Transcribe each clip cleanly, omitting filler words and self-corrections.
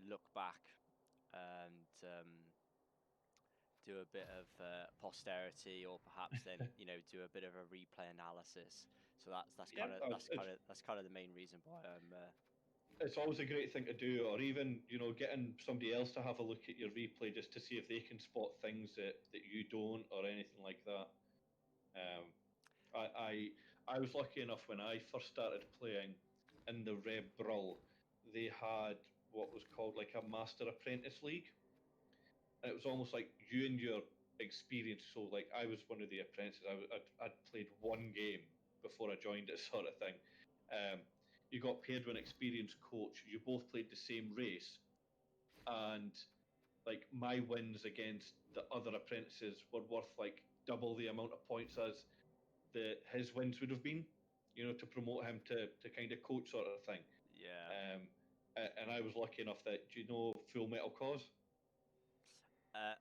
look back and do a bit of posterity, or perhaps then do a bit of a replay analysis. So that's Yeah, kind of the main reason why I'm. It's always a great thing to do, or even getting somebody else to have a look at your replay just to see if they can spot things that you don't, or anything like that. I was lucky enough when I first started playing in the Red Brawl, they had what was called like a Master Apprentice League. And it was almost like you and your experience. So like I was one of the apprentices. I'd played one game before I joined it, sort of thing. You got paired with an experienced coach. You both played the same race, and like my wins against the other apprentices were worth like double the amount of points as his wins would have been. To promote him to kind of coach, sort of thing. Yeah. And I was lucky enough that, do you know Full Metal Cause?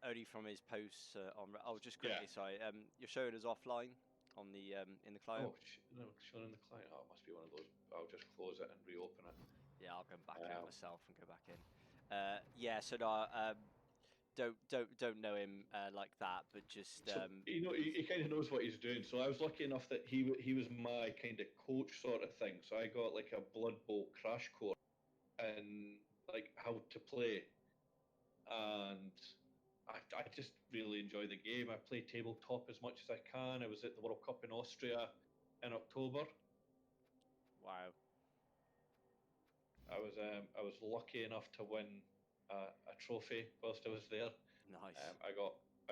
Only from his posts on. Oh, just quickly, Yeah. sorry. You're showing us offline on the in the client. Oh, no, showing in the client. Oh, it must be one of those. I'll just close it and reopen it. Yeah, I'll go back out myself and go back in. Yeah, so no, don't know him like that, but just So, he kind of knows what he's doing. So I was lucky enough that he was my kind of coach, sort of thing. So I got like a Blood Bowl crash course and like how to play, and I just really enjoy the game. I play tabletop as much as I can. I was at the World Cup in Austria in October. Wow. I was lucky enough to win a trophy whilst I was there. Nice. I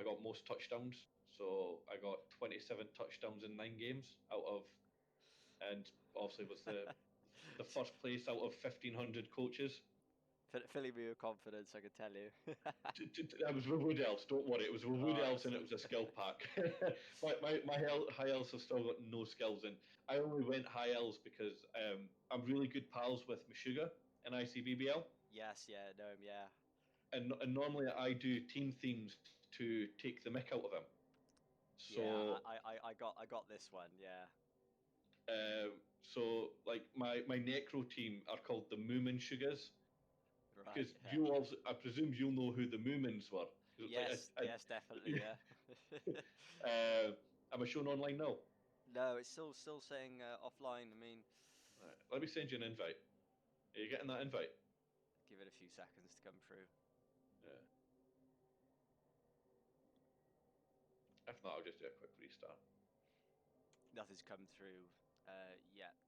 got most touchdowns, so I got 27 touchdowns in 9 games and obviously was the first place out of 1,500 coaches. Filling me with confidence, I can tell you. I was with Wood Elves, don't worry. It was with Wood Elves and it was a skill pack. my High Elves have still got no skills, and I only went High Elves because I'm really good pals with Meshuggah in ICBBL. Yes, yeah, know him, yeah. And normally I do team themes to take the mick out of him. So yeah, I got this one, yeah. So like my Necro team are called the Moomin Sugars. Right. Because Yeah. you also, I presume you'll know who the Moomins were. Yes, yes, definitely, yeah. Am I showing online now? No, it's still saying offline. I mean, Right, let me send you an invite. Are you getting that invite? Give it a few seconds to come through. Yeah. If not, I'll just do a quick restart. Nothing's come through yet.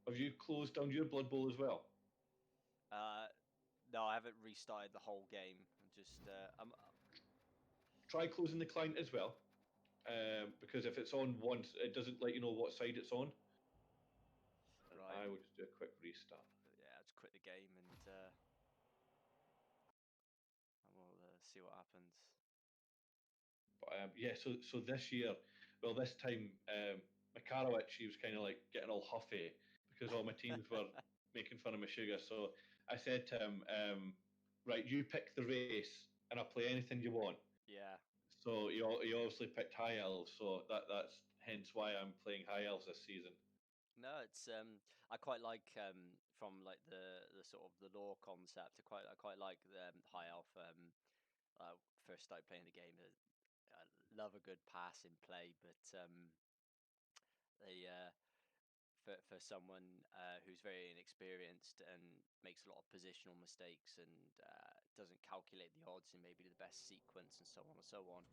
Have you closed down your Blood Bowl as well? No, I haven't restarted the whole game. I'm just Try closing the client as well, because if it's on once, it doesn't let you know what side it's on. Right. I will just do a quick restart. Yeah, I'll just quit the game and we'll see what happens. But yeah, so this year, well, this time, Makarowicz, he was kind of like getting all huffy because all my teams were making fun of Meshuggah. So I said to him, right, you pick the race and I'll play anything you want. Yeah. So he obviously picked High Elves, so that's hence why I'm playing High Elves this season. No, it's I quite like from like the sort of the lore concept. I quite like the High Elf. First started playing the game, I love a good passing play, but they for someone who's very inexperienced and makes a lot of positional mistakes and doesn't calculate the odds in maybe the best sequence and so on and so on,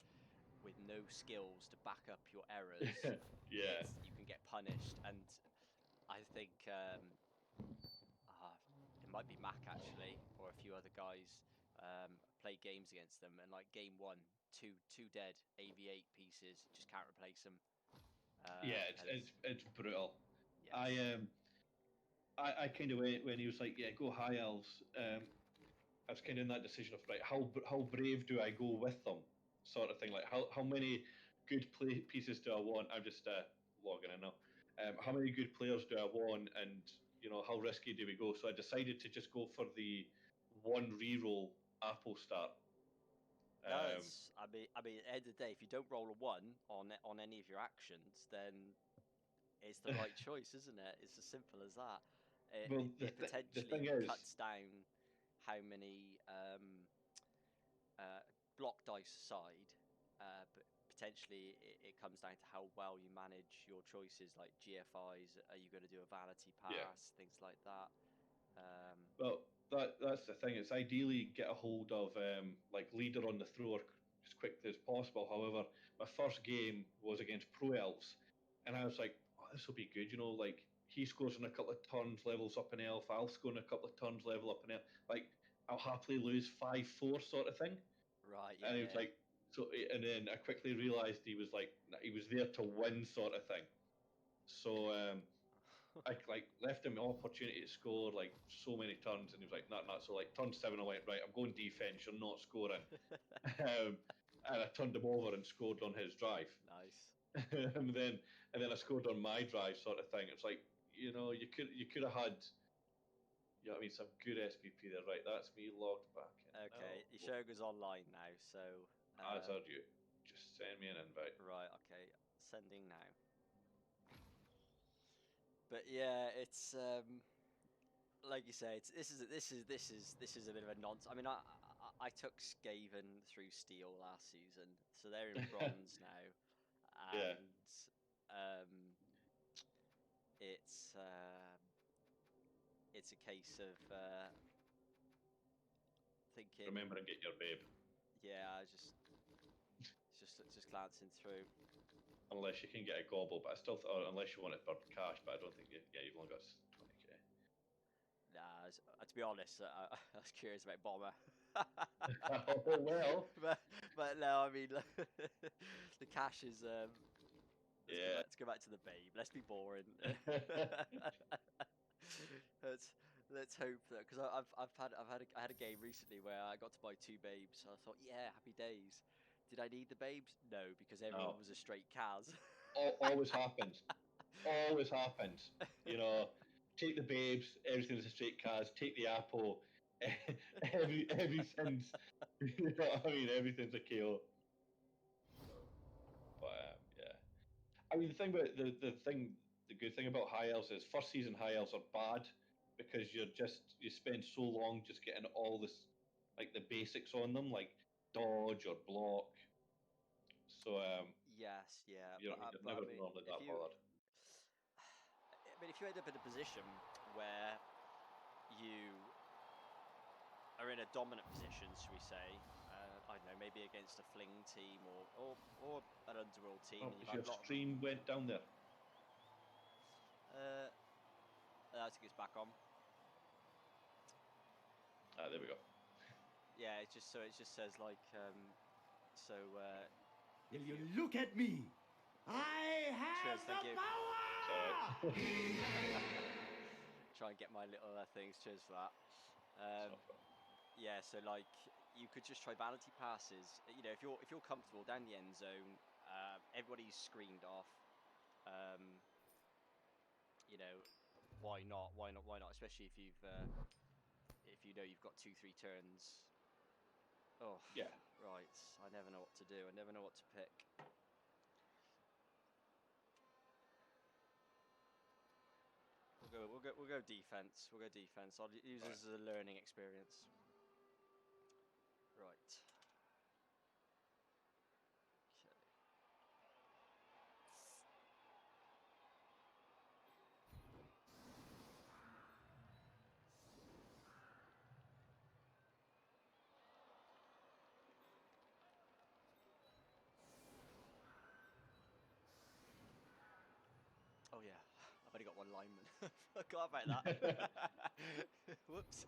with no skills to back up your errors, Yeah. you can get punished. And I think it might be Mac actually, or a few other guys play games against them, and like game one, two dead AV8 pieces, just can't replace them. Yeah, it's brutal. Yes. I kind of went when he was like, yeah, go High Elves. I was kind of in that decision of, right, how brave do I go with them, sort of thing. Like how many good play pieces do I want? I'm just logging in now. How many good players do I want, and how risky do we go? So I decided to just go for the one reroll Apple start. No, I mean, at the end of the day, if you don't roll a 1 on any of your actions, then it's the right choice, isn't it? It's as simple as that. Well, It the potentially thing is, cuts down how many block dice aside, but potentially it comes down to how well you manage your choices, like GFIs. Are you going to do a vanity Yeah. pass, things like that? Well, that's the thing. It's ideally get a hold of like leader on the thrower as quickly as possible. However, my first game was against Pro Elves, and I was like, "Oh, this will be good." You know, like he scores in a couple of turns, levels up an elf. I'll score in a couple of turns, level up an elf. Like I'll happily lose 5-4 sort of thing. Right. And he Yeah. was like, so, and then I quickly realised he was like, he was there to win sort of thing. So I like left him an opportunity to score like so many turns, and he was like, "Not, not." So like turn 7, I went, right, I'm going defense. You're not scoring, and I turned him over and scored on his drive, Nice. and then I scored on my drive, sort of thing. It's like you could have had, you know what I mean, some good SPP there, right? That's me logged back in. Okay, No, your show goes online now, so as are you. Just send me an invite. right. Okay, sending now. But yeah, it's like you say, this is a bit of a nonsense. I mean, I took Skaven through Steel last season, so they're in bronze now, Yeah, and um, it's it's a case of thinking, remember and get your babe. yeah, just glancing through. Unless you can get a gobble, but I still, or unless you want it for cash, but I don't think you've only got 20k. Nah, to be honest, I was curious about Bomber. Oh well. but no, I mean the cash is. Yeah. Let's go back to the babe. Let's be boring. let's let's hope that, because I had a game recently where I got to buy 2 babes. So I thought, yeah, happy days. Did I need the babes? No, because everyone No. was a straight Kaz. Always happens. Always happens. You know, take the babes, everything's a straight cars. Take the apple, everything's. You know what I mean? Everything's a KO. But yeah. I mean, the thing about the good thing about High Elves is first season High Elves are bad because you spend so long just getting all this, like the basics on them, like dodge or block. So Yes, yeah, you're but I never mean, normally that bothered. if you end up in a position where you are in a dominant position, should we say? I don't know, maybe against a fling team or an underworld team, Oh, and you've if had your a lot of. stream went down there. I think it's back on. Ah, there we go. Yeah, it just says like so. Will you look at me? I have Cheers, thank the you. power! Try and get my little things. Cheers for that. Yeah, so like you could just try vanity passes. You know, if you're comfortable down the end zone, everybody's screened off. You know, why not? Why not? Why not? Especially if you know you've got 2-3 turns. Oh, Yeah. right. I never know what to do. I never know what to pick. We'll go defense. We'll go defense. I'll use this as a learning experience. Right. Okay. Oh yeah, I've only got 1 lineman. Forgot about that. Whoops.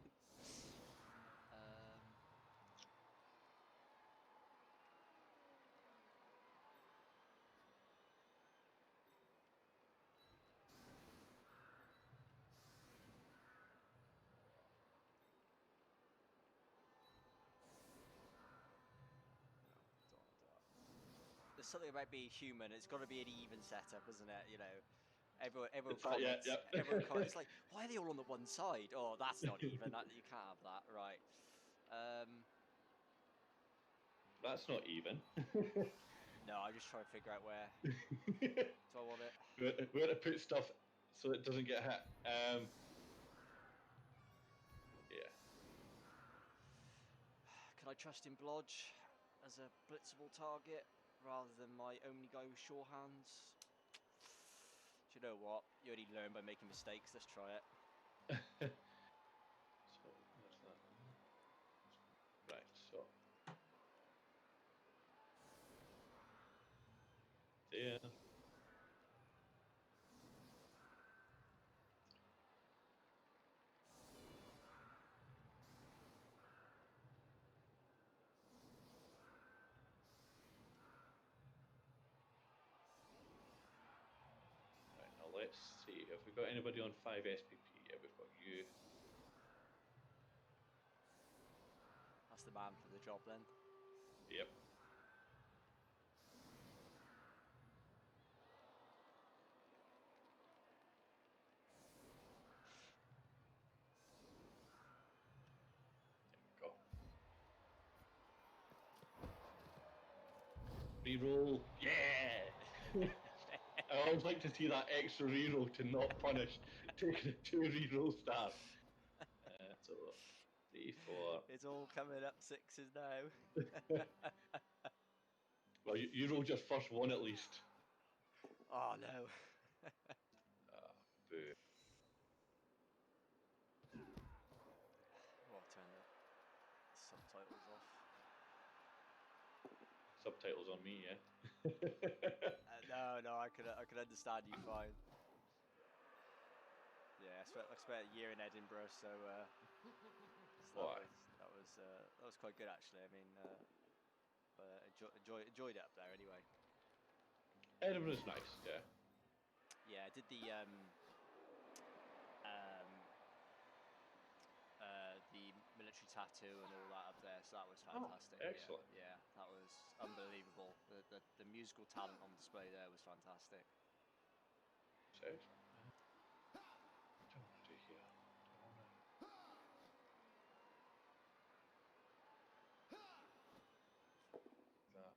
There's something about being human. It's got to be an even setup, isn't it? You know, everyone comments. Yeah. Everyone comments. It's like, why are they all on the one side? Oh, that's not even. You can't have that, right? That's not even. No, I'm just trying to figure out where. Do I want it? Where to put stuff so it doesn't get hit. Yeah. can I trust in Blodge as a blitzable target rather than my only guy with sure hands? Do you know what? You only learn by making mistakes. Let's try it. So there's that. Right, so there. Right, now let's see. Have we got anybody on 5 SPP? Yeah, we've got you. That's the man for the job then. Yep. There we go. Reroll. Yeah! I always like to see that extra reroll to not punish taking a 2 reroll start. So 3, 4. It's all coming up 6s now. Well, you rolled your first one at least. Oh no. Boo. Well, I'll turn the subtitles off. Subtitles on me, yeah. No, I can understand you fine. Yeah, I spent a year in Edinburgh, so that was quite good actually. I mean, enjoyed it up there anyway. Edinburgh's nice, yeah. Yeah, I did the military tattoo and all that up there, so that was fantastic. Oh, excellent. Yeah, that was unbelievable. The musical talent on display there was fantastic. Safe. What do I want to do here? That.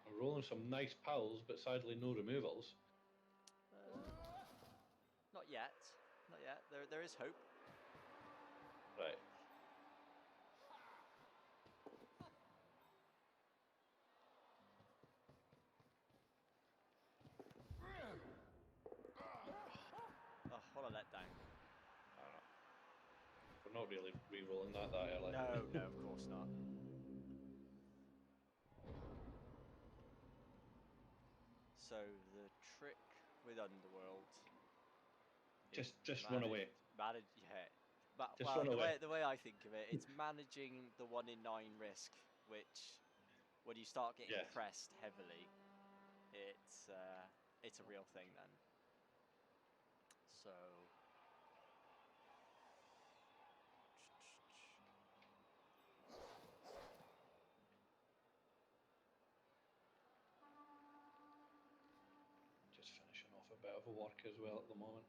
We're rolling some nice pals, but sadly no removals. Not yet. Not yet. There is hope. Right. Oh, what a letdown. I don't know. We're not really re-rolling that early. No, of course not. So the trick with Underworld. Just run away. Yeah. But Just run away. the way I think of it, it's managing the 1 in 9 risk, which when you start getting pressed heavily, it's a real thing then. So Just finishing off a bit of a work as well at the moment.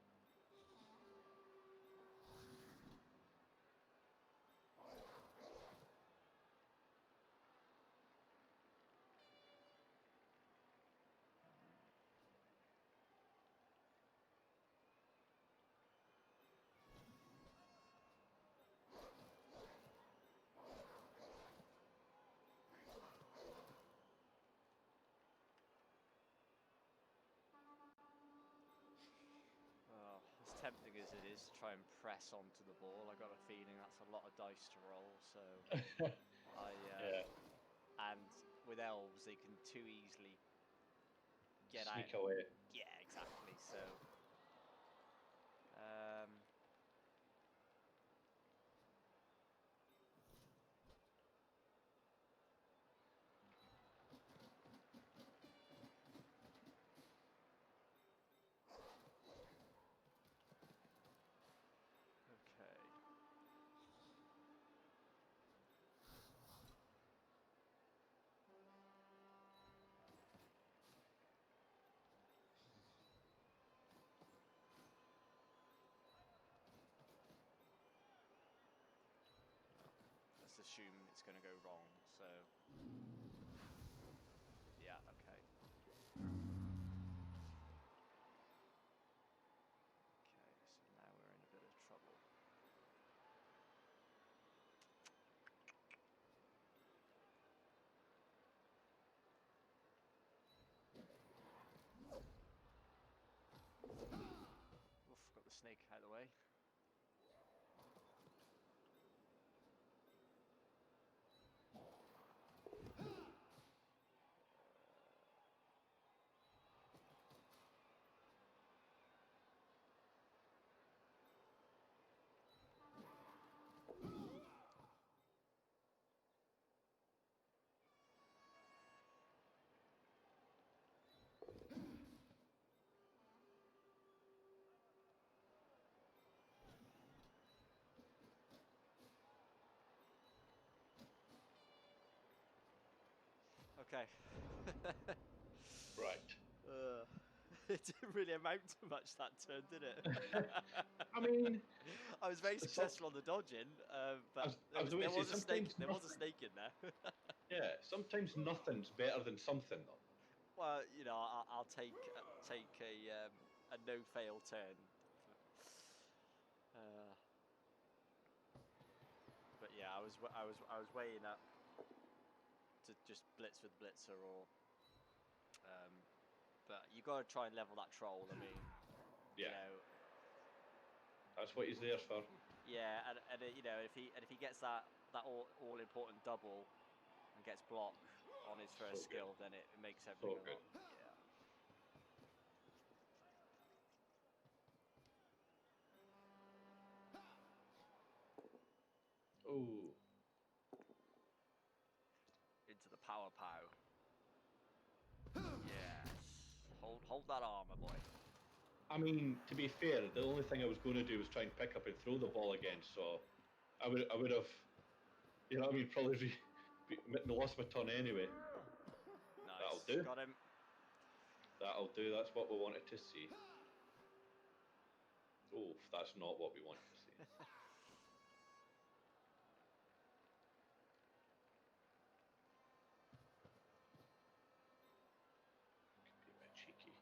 as tempting as it is to try and press onto the ball, I got a feeling that's a lot of dice to roll. So and with elves they can too easily get Sneak out. away. Yeah, exactly. So okay. Let's assume it's going to go wrong. So Yeah, okay. Okay, so now we're in a bit of trouble. Oof, got the snake out of the way. Okay. Right. It didn't really amount to much that turn, did it? I mean, I was very so, successful on the dodging, but I was going to say, a snake. sometimes There was a nothing. snake in there. Yeah, sometimes nothing's better than something, though. Well, you know, I'll take a no fail turn. But yeah, I was weighing up to just blitz with blitzer or, but you got to try and level that troll. I mean, Yeah, you know, that's what he's there for. yeah, and you know, if he gets that all important double and gets block on his first So good. skill, then it makes everything So a good. lot. Yeah. Oh, Into the power pow. Yes. Hold that armor, boy. I mean, to be fair, the only thing I was going to do was try and pick up and throw the ball again. So I would have, you know what I mean, probably lost my turn anyway. That'll Nice. do. Got him. That'll do. That's what we wanted to see. Oh, that's not what we wanted to see. Could be a bit cheeky.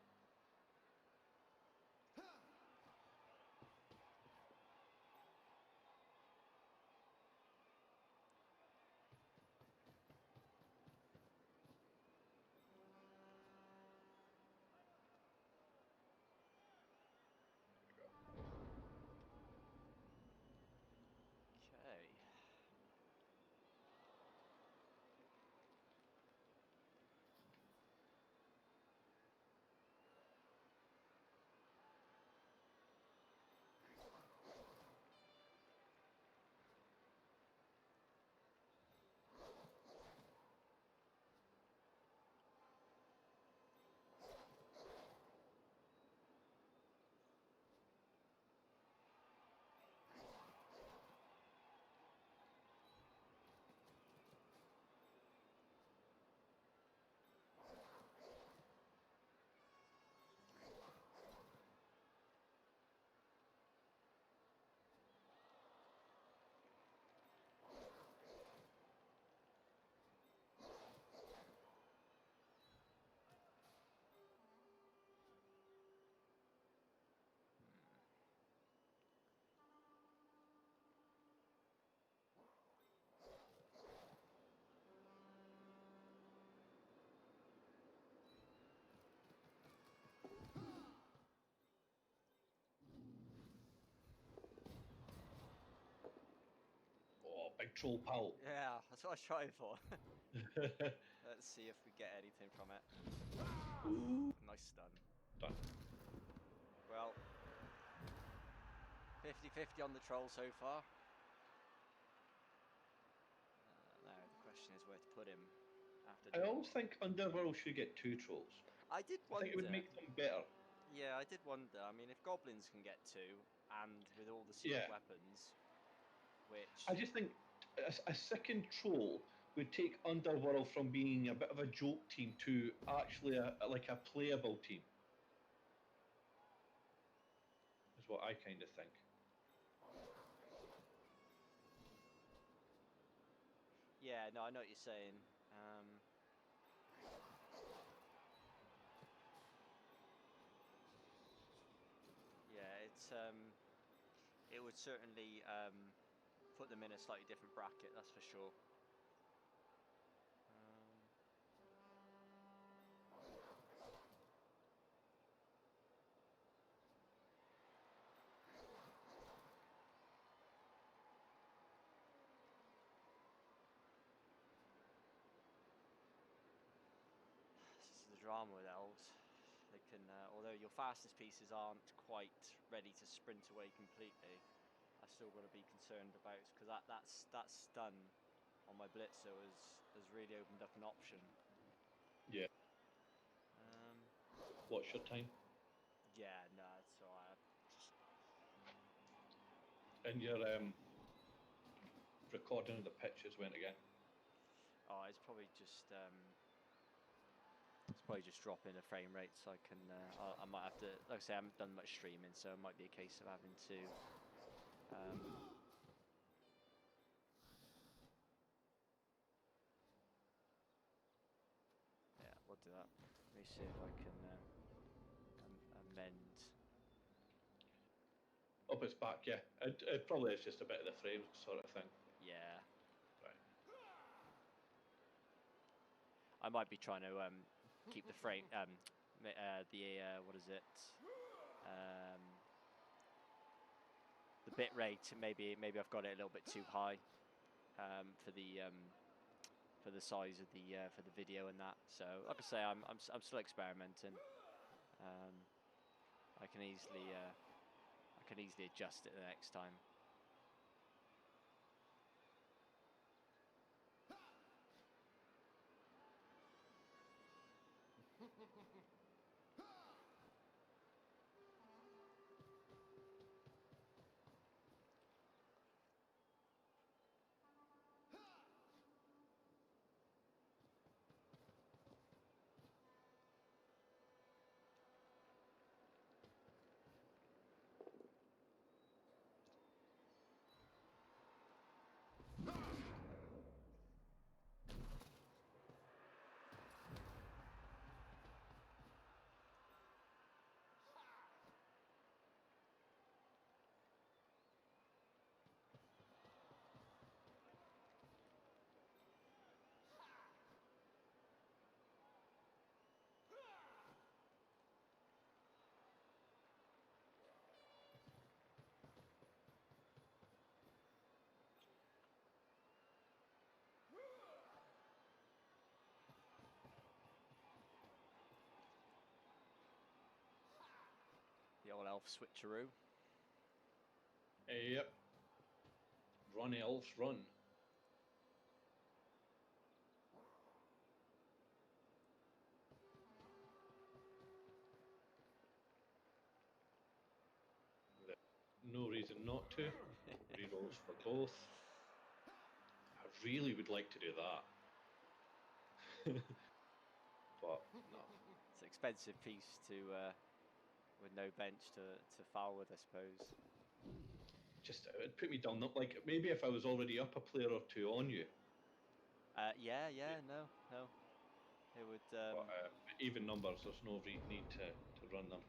Okay. Oh, big troll pal. Yeah, that's what I was trying for. Let's see if we get anything from it. Ooh. Nice stun. Done. Well, 50-50 on the troll so far. Now the question is where to put him after I doing always what. think Underworld should get 2 trolls. I did I think it would wonder. make them better. Yeah, I did wonder. I mean, if goblins can get 2, and with all the secret Yeah. weapons, which I just think a second troll would take Underworld from being a bit of a joke team to actually like a playable team. Is what I kind of think. yeah, no, I know what you're saying. Yeah, it would certainly put them in a slightly different bracket, that's for sure. This is the drama with elves. They can, although your fastest pieces aren't quite ready to sprint away completely, I've still got to be concerned about, because that stun on my blitzer has really opened up an option. Yeah. What's your time? Yeah, no, it's alright. And your recording of the pitches went again. Oh, it's probably just dropping the frame rate, so I can. I might have to. Like I say, I haven't done much streaming, so it might be a case of having to. Yeah, we'll do that. Let me see if I can amend. Up its back, yeah. It probably is just a bit of the frame sort of thing. Yeah. Right. I might be trying to keep the frame. What is it? The bit rate. Maybe I've got it a little bit too high for the size of for the video and that. So, like I say, I'm still experimenting. I can easily adjust it the next time. The old elf switcheroo. Yep. Run, elves, run. No reason not to. Rerolls for both. I really would like to do that. But no. It's an expensive piece to with no bench to foul with, I suppose. Just it'd put me down. Like maybe if I was already up a player or two on you. Yeah, no. It would. But even numbers, there's no need to run them.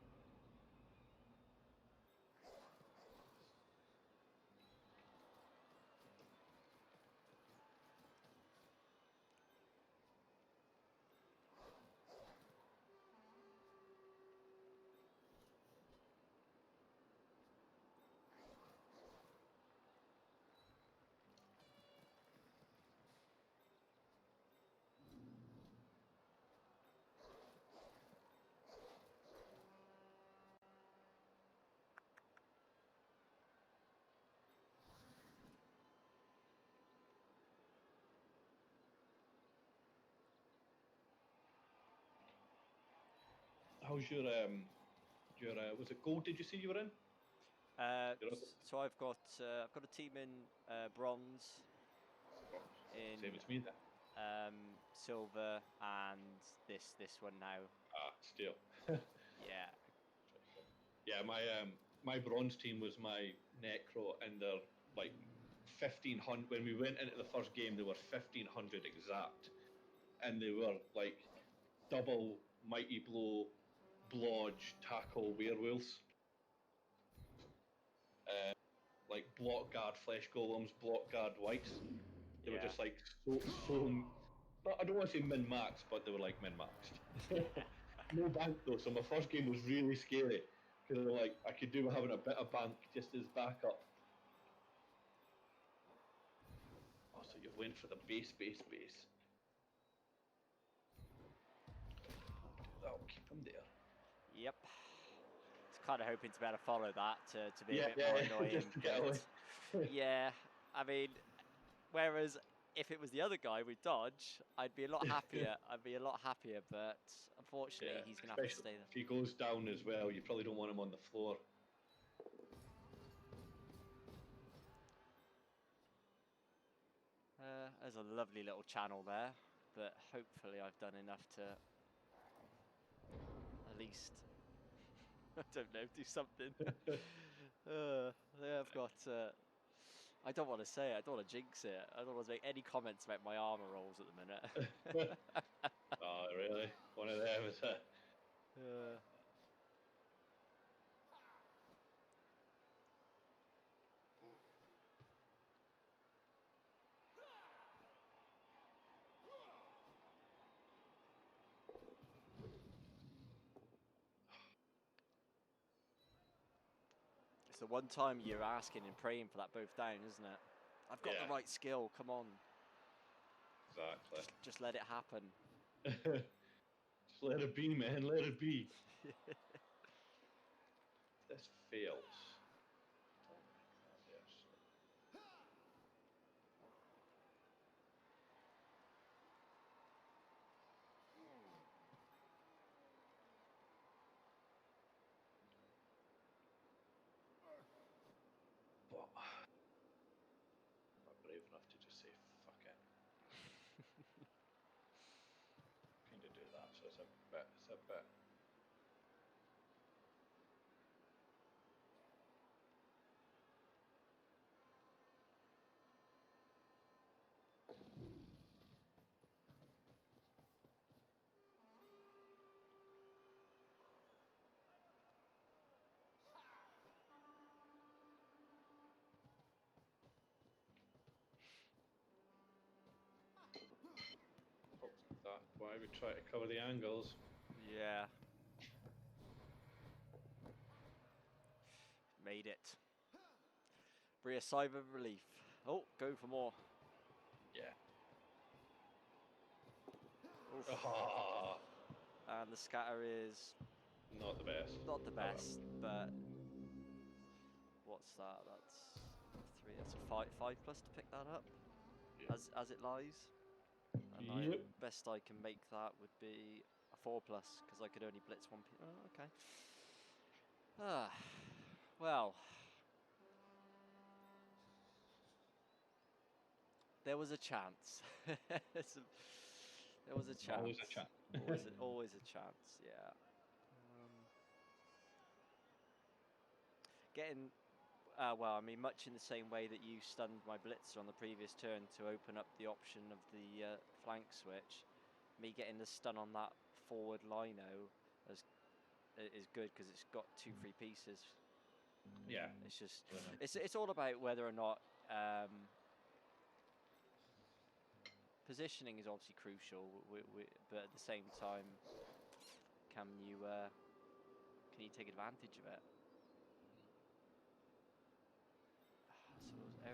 How's your was it gold? Did you say you were in? So I've got a team in bronze, in Same as me then. silver, and this one now. Steel. Yeah. Yeah, my bronze team was my necro, and they're like 1500. When we went into the first game, they were 1500 exact, and they were like double mighty blow, blodge, tackle werewolves. Like block guard flesh golems, block guard whites. They were Yeah. just like so. I don't want to say min max, but they were like min maxed. No bank though, so my first game was really scary because like I could do with having a bit of bank just as backup. Oh, so you went for the base. That'll keep him there. Yep. It's kind of hoping to be able to follow that to be a bit Yeah, more yeah, annoying. just to get away. Yeah, I mean, whereas if it was the other guy with dodge, I'd be a lot happier. But unfortunately, he's gonna have to especially stay there. if he goes down as well, you probably don't want him on the floor. There's a lovely little channel there, but hopefully I've done enough to at least, I don't know, do something. Yeah, I've got, I don't want to say it, I don't want to jinx it, I don't want to make any comments about my armor rolls at the minute. Oh, really? One of them is it? It's the one time you're asking and praying for that both down, isn't it? I've got the right skill, come on. Exactly. Just let it happen. Just let it be, man. Let it be. This fails. But I'm not brave enough to just say fuck it. Kind of do that, so it's a bit. That. Why we try to cover the angles? Yeah. Made it. Breathe a sigh of relief. Oh, go for more. Yeah. Oof. Oh, And the scatter is not the best. not the best, but what's that? That's 3. That's a 5 plus to pick that up, Yeah. as it lies. And Yep. best I can make that would be a 4 plus because I could only blitz one. Oh, okay. Well, there was a chance. There was a chance. Always a chance. always a chance. Yeah. Getting. Well, I mean, much in the same way that you stunned my blitzer on the previous turn to open up the option of the flank switch, me getting the stun on that forward lino is good because it's got 2 free pieces. Yeah. It's just it's all about whether or not positioning is obviously crucial, but at the same time, can you take advantage of it? So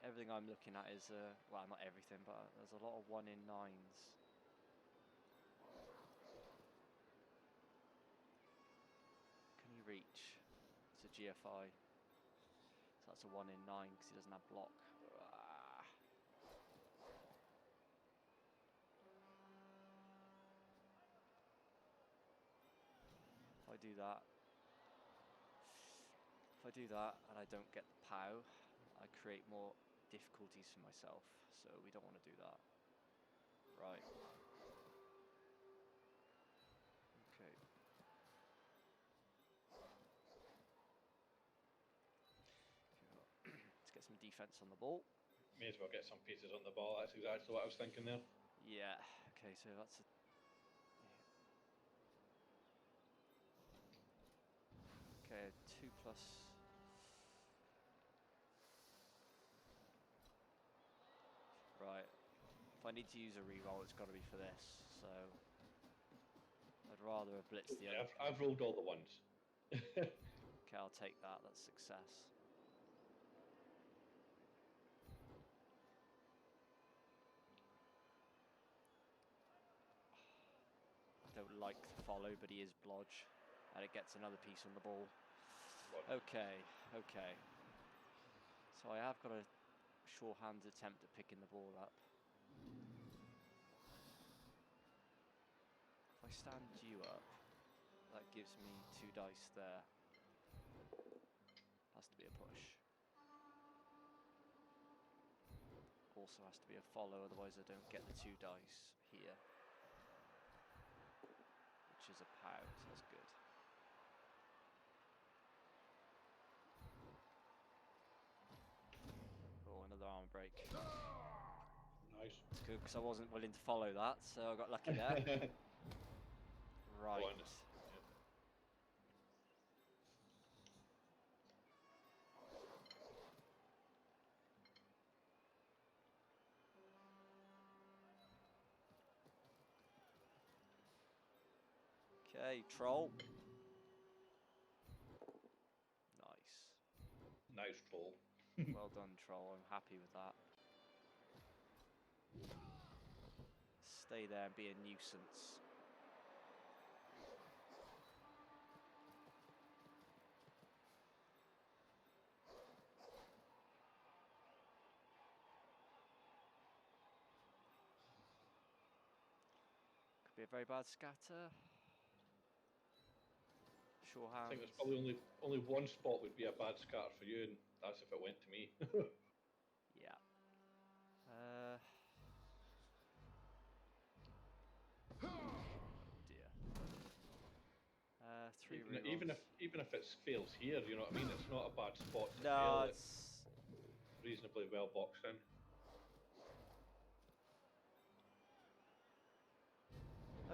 everything I'm looking at is well, not everything, but there's a lot of 1 in 9s. Can he reach? It's a GFI. So that's a 1 in 9 because he doesn't have block. If I do that and I don't get the POW, I create more difficulties for myself. So we don't want to do that. Right. Okay. Let's get some defense on the ball. May as well get some pieces on the ball. That's exactly what I was thinking there. Yeah, Okay, so that's a... Okay, 2 plus... Right. If I need to use a reroll, it's got to be for this, so... I'd rather have blitzed the Yeah, other... I've rolled all the ones. Okay, I'll take that. That's success. I don't like the follow, but he is blodge. And it gets another piece on the ball. Okay, okay. So I have got a sure-handed attempt at picking the ball up. If I stand you up, that gives me 2 dice there. Has to be a push. Also has to be a follow, otherwise I don't get the 2 dice here. Which is a pow, so that's good. Oh, another arm break. Nice. It's good because I wasn't willing to follow that, so I got lucky there. Right. Okay, troll. Nice. Nice troll. Well done, troll. I'm happy with that. Stay there and be a nuisance. Could be a very bad scatter. Sure hands. I think there's probably only one spot would be a bad scatter for you, and that's if it went to me. Yeah. Dear. 3 rerolls. even if it fails here, you know what I mean? It's not a bad spot to No, fail. it's Reasonably well boxed in.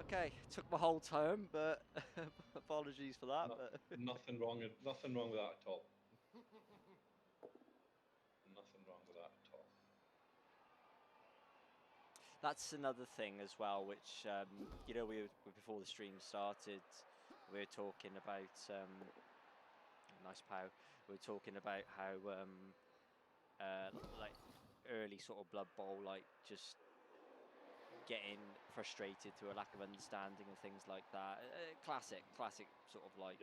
okay. Took my whole turn, but apologies for that. But Nothing wrong with that at all. Nothing wrong with that at all. that's another thing as well, which you know, before the stream started, we were talking about nice pow. We were talking about how like early sort of Blood Bowl, like just getting frustrated through a lack of understanding and things like that. Classic sort of like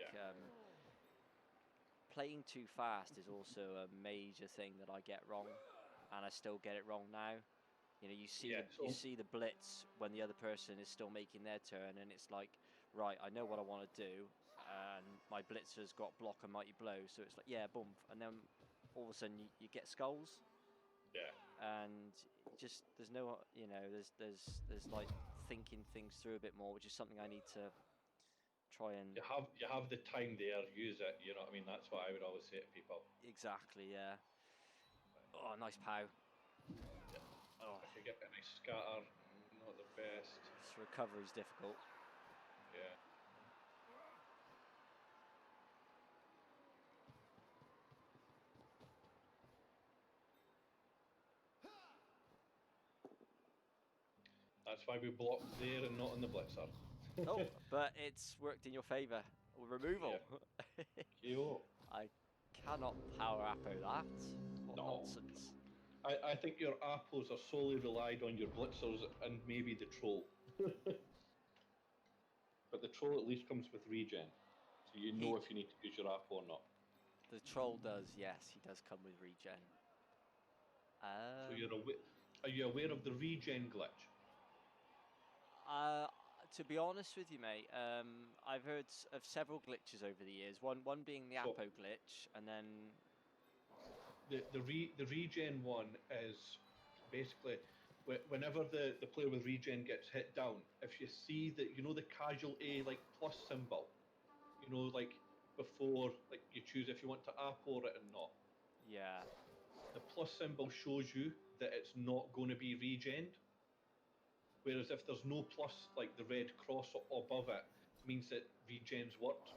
playing too fast is also a major thing that I get wrong, and I still get it wrong now. You know, you see the blitz when the other person is still making their turn, and it's like, right, I know what I want to do, and my blitzer's got block and mighty blow, so it's like, yeah, boom, and then all of a sudden you get skulls. Yeah. And just there's no, you know, there's like thinking things through a bit more, which is something I need to try and. You have the time there, use it. You know what I mean? That's what I would always say to people. Exactly, yeah. Oh, nice pow. Yeah. Oh, If you get a nice scatter, not the best. this recovery's difficult. Yeah. That's why we blocked there and not on the blitzer. Oh, but it's worked in your favour. Removal. Yeah. I cannot power Apo that. What No. nonsense. I think your apples are solely relied on your blitzers and maybe the troll. But the troll at least comes with regen, so you know if you need to use your apple or not. The troll does, yes, he does come with regen. So are you aware of the regen glitch? To be honest with you, mate, I've heard of several glitches over the years. One being the Apo glitch, and then the regen one is basically whenever the player with regen gets hit down, if you see that, you know, the casual A like plus symbol, you know, like before, like you choose if you want to Apo it or not. Yeah. The plus symbol shows you that it's not going to be regened. Whereas if there's no plus, like the red cross above it, means that regen's worked.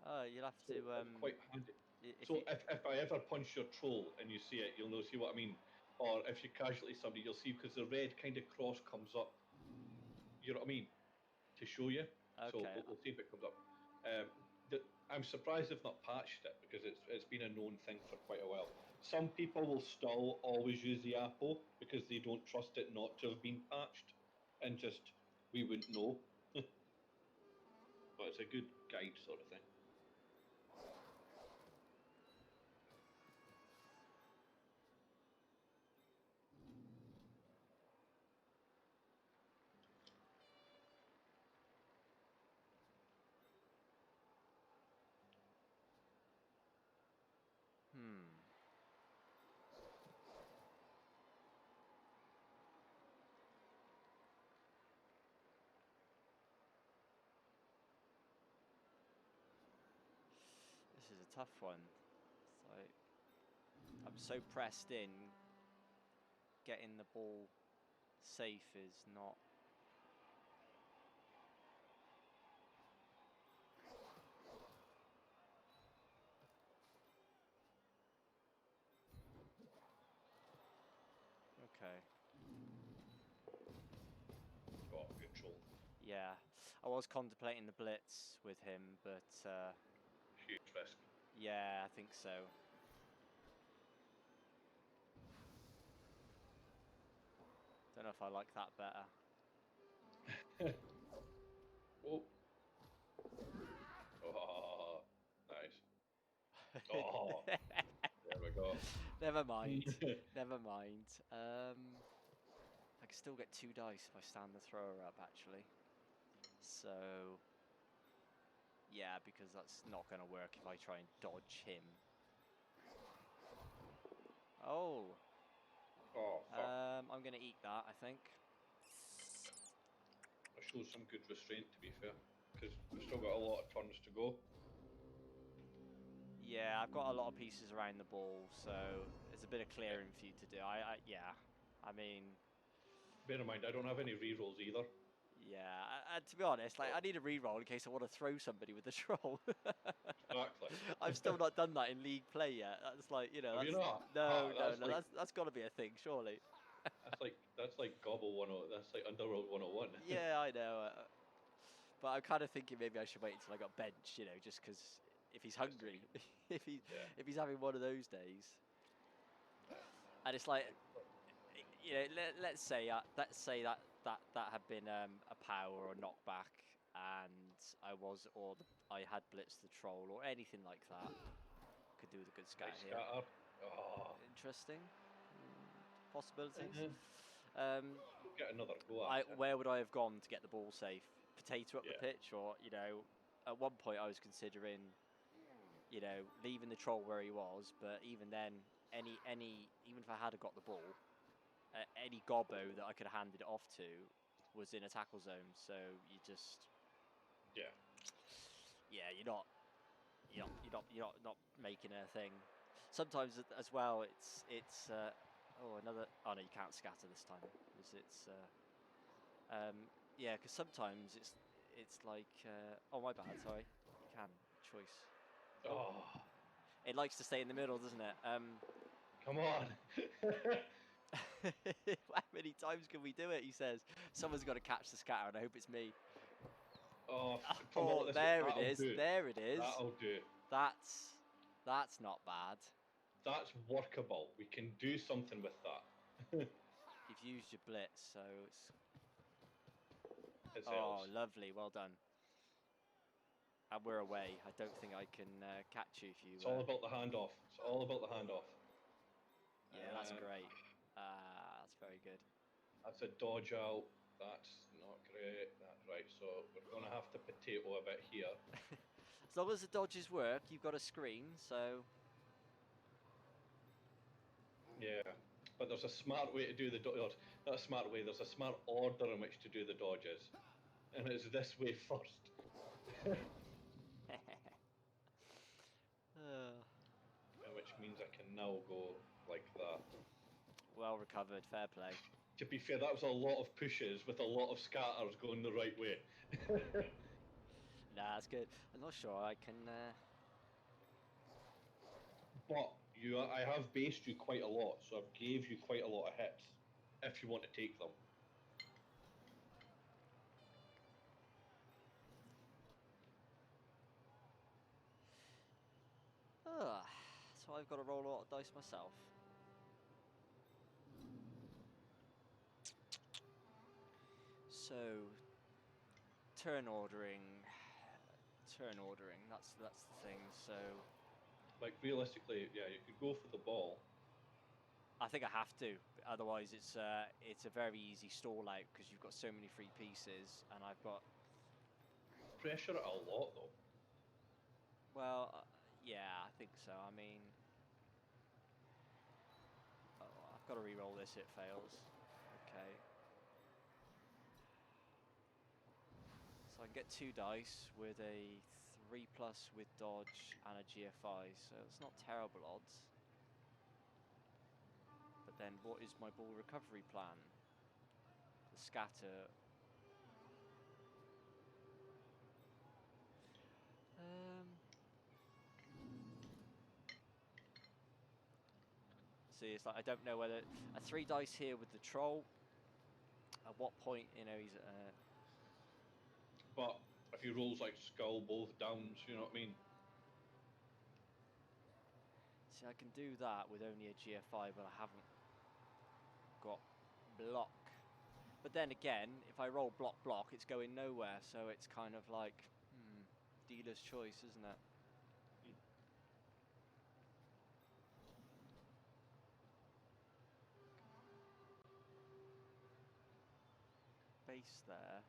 Oh, you'll have So to it's quite handy. if So you if I ever punch your troll and you see it, you'll know, see what I mean. Or if you casualty somebody, you'll see, because the red kind of cross comes up. You know what I mean? To show you. So okay. we'll see if it comes up. I'm surprised they've not patched it, because it's been a known thing for quite a while. Some people will still always use the Apple because they don't trust it not to have been patched, and just we wouldn't know. But it's a good guide sort of thing. This is a tough one. So I'm so pressed in. Getting the ball safe is not. Okay. Oh, good troll. Yeah, I was contemplating the blitz with him, but Huge risk. yeah, I think so. Don't know if I like that better. Oh. Oh, nice. Oh, there we go. Never mind. Never mind. I can still get 2 dice if I stand the thrower up, actually. So, yeah, because that's not going to work if I try and dodge him. Oh. Oh, fuck. I'm going to eat that, I think. That shows some good restraint, to be fair, because we've still got a lot of turns to go. Yeah, I've got a lot of pieces around the ball, so there's a bit of clearing for you to do. Yeah, I mean, Bear in mind, I don't have any rerolls either. yeah. And to be honest, like I need a reroll in case I want to throw somebody with the troll. Exactly. I've still not done that in league play yet. That's like, you know, Have that's, you not? no, no, That's no. like That's got to be a thing, surely. that's like Gobble 10. That's like Underworld 101. Yeah, I know. But I'm kind of thinking maybe I should wait until I got benched, you know, just because if he's hungry, if he's having one of those days, and it's like, you know, let's say that had been a power or a knockback, and I had blitzed the troll or anything like that. Could do with a good scat Nice here. scatter. Oh. Interesting possibilities. Get another go at it. Where would I have gone to get the ball safe? Potato up the Yeah. pitch, or you know, at one point I was considering, you know, leaving the troll where he was, but even then, even if I had got the ball, any gobbo that I could have handed it off to was in a tackle zone. So you just, Yeah. you're not making a thing. Sometimes as well, it's oh no, you can't scatter this time because it's yeah, because sometimes it's like oh my bad, sorry, you can choice. Oh. It likes to stay in the middle, doesn't it? Come on. How many times can we do it? He says. Someone's got to catch the scatter, and I hope it's me. Oh, come Oh, on. there it is. There it is. That'll do. That's not bad. That's workable. We can do something with that. You've used your blitz, so it's. It's Oh, elves. lovely. Well done. And we're away. I don't think I can catch you if you. It's all about the handoff. It's all about the handoff. Yeah, that's great. That's very good. That's a dodge out. That's not great. That's right. So we're going to have to potato a bit here. As long as the dodges work, you've got a screen, so. Yeah, but there's a smart way to do the dodge. Not a smart way. There's a smart order in which to do the dodges, and it's this way first. Which means I can now go like that. Well recovered. Fair play. To be fair, that was a lot of pushes with a lot of scatters going the right way. Nah, that's good. I'm not sure I can. But I have based you quite a lot, so I've gave you quite a lot of hits if you want to take them. So I've got to roll a lot of dice myself. So turn ordering. That's the thing. So Like realistically, yeah, you could go for the ball. I think I have to. Otherwise, it's a very easy stall out because you've got so many free pieces, and I've got. Pressure it a lot though. Well, yeah, I think so. I mean, I've got to re-roll this. It fails. Okay. So I can get 2 dice with a 3+ with dodge and a GFI, so it's not terrible odds. But then what is my ball recovery plan? The scatter. See, it's like I don't know whether a 3 dice here with the troll. At what point, you know, he's But if he rolls like skull both downs, you know what I mean? see, I can do that with only a GFI, but I haven't got block. But then again, if I roll block, it's going nowhere. So it's kind of like dealer's choice, isn't it? Base there.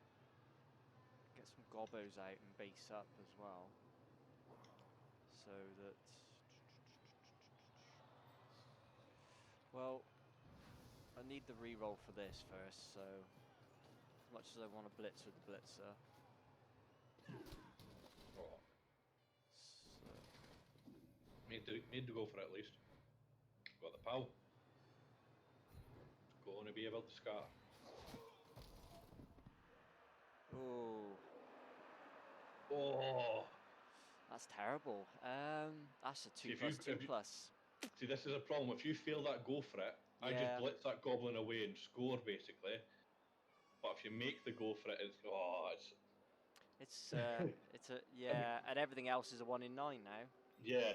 Get some gobbos out and base up as well. So that. Well, I need the reroll for this first, so as much as I want to blitz with the blitzer. Oh, So, need to go for it at least. Got the pal. It's going to be about the scar. oh, Oh, that's terrible. That's a 2+2+. See, this is a problem. If you fail that, go for it. Yeah. I just blitz that goblin away and score basically. But if you make the go for it, It's yeah, and everything else is a 1 in 9 now. yeah.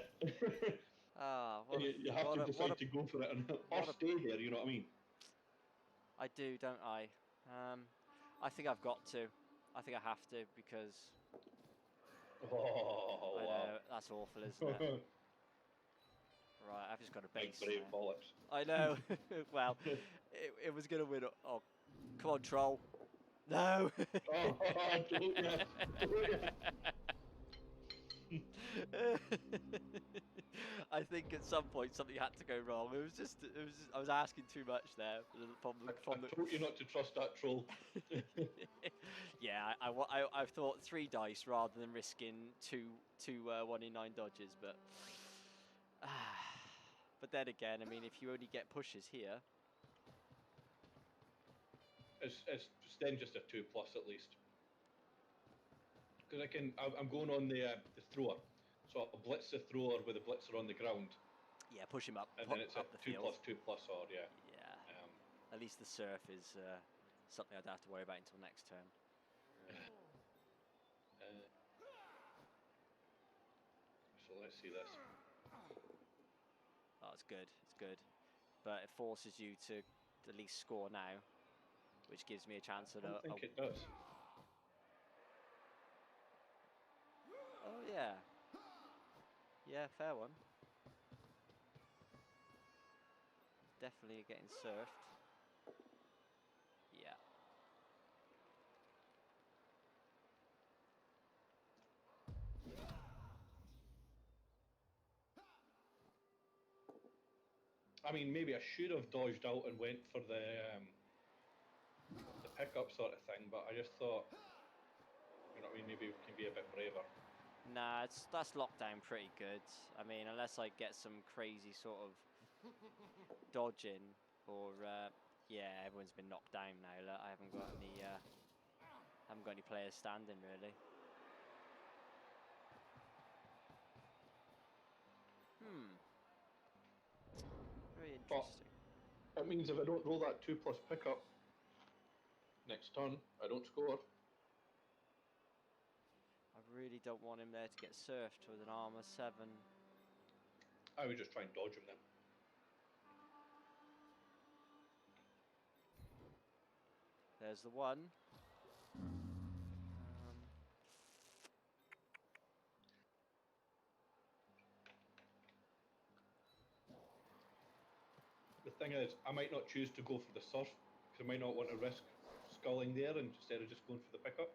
Ah, you have to decide to go for it or stay here. You know what I mean? I do, don't I? I think I've got to. I think I have to because. Oh, I wow. know, that's awful, isn't it? Right, I've just got a base. Like brave now. bollocks. I know. Well, it was going to win. Oh, come on, troll. No. I think at some point something had to go wrong. It was just I was asking too much there from I told you not to trust that troll. Yeah, I've thought 3 dice rather than risking two 1 in 9 dodges, but but then again, I mean, if you only get pushes here, It's then just a 2+ at least. Because I'm going on the thrower, so I'll blitz the thrower with a blitzer on the ground. yeah, push him up, and then it's up a the 2+, field. 2+, or yeah. Yeah. At least the surf is something I don't have to worry about until next turn. So let's see this. Oh, it's good. It's good, but it forces you to at least score now, which gives me a chance at I don't think it does. Oh yeah. Yeah, fair one. Definitely getting surfed. Yeah. I mean, maybe I should have dodged out and went for the pickup sort of thing, but I just thought, you know what I mean, maybe we can be a bit braver. Nah, that's locked down pretty good. I mean, unless I get some crazy sort of dodging or Yeah, everyone's been knocked down now. Look, I haven't got any players standing really. Very interesting. That means if I don't roll that 2+ pickup next turn, I don't score. I really don't want him there to get surfed with an armor 7. I would just try and dodge him then. There's the 1. The thing is, I might not choose to go for the surf, because I might not want to risk sculling there instead of just going for the pickup.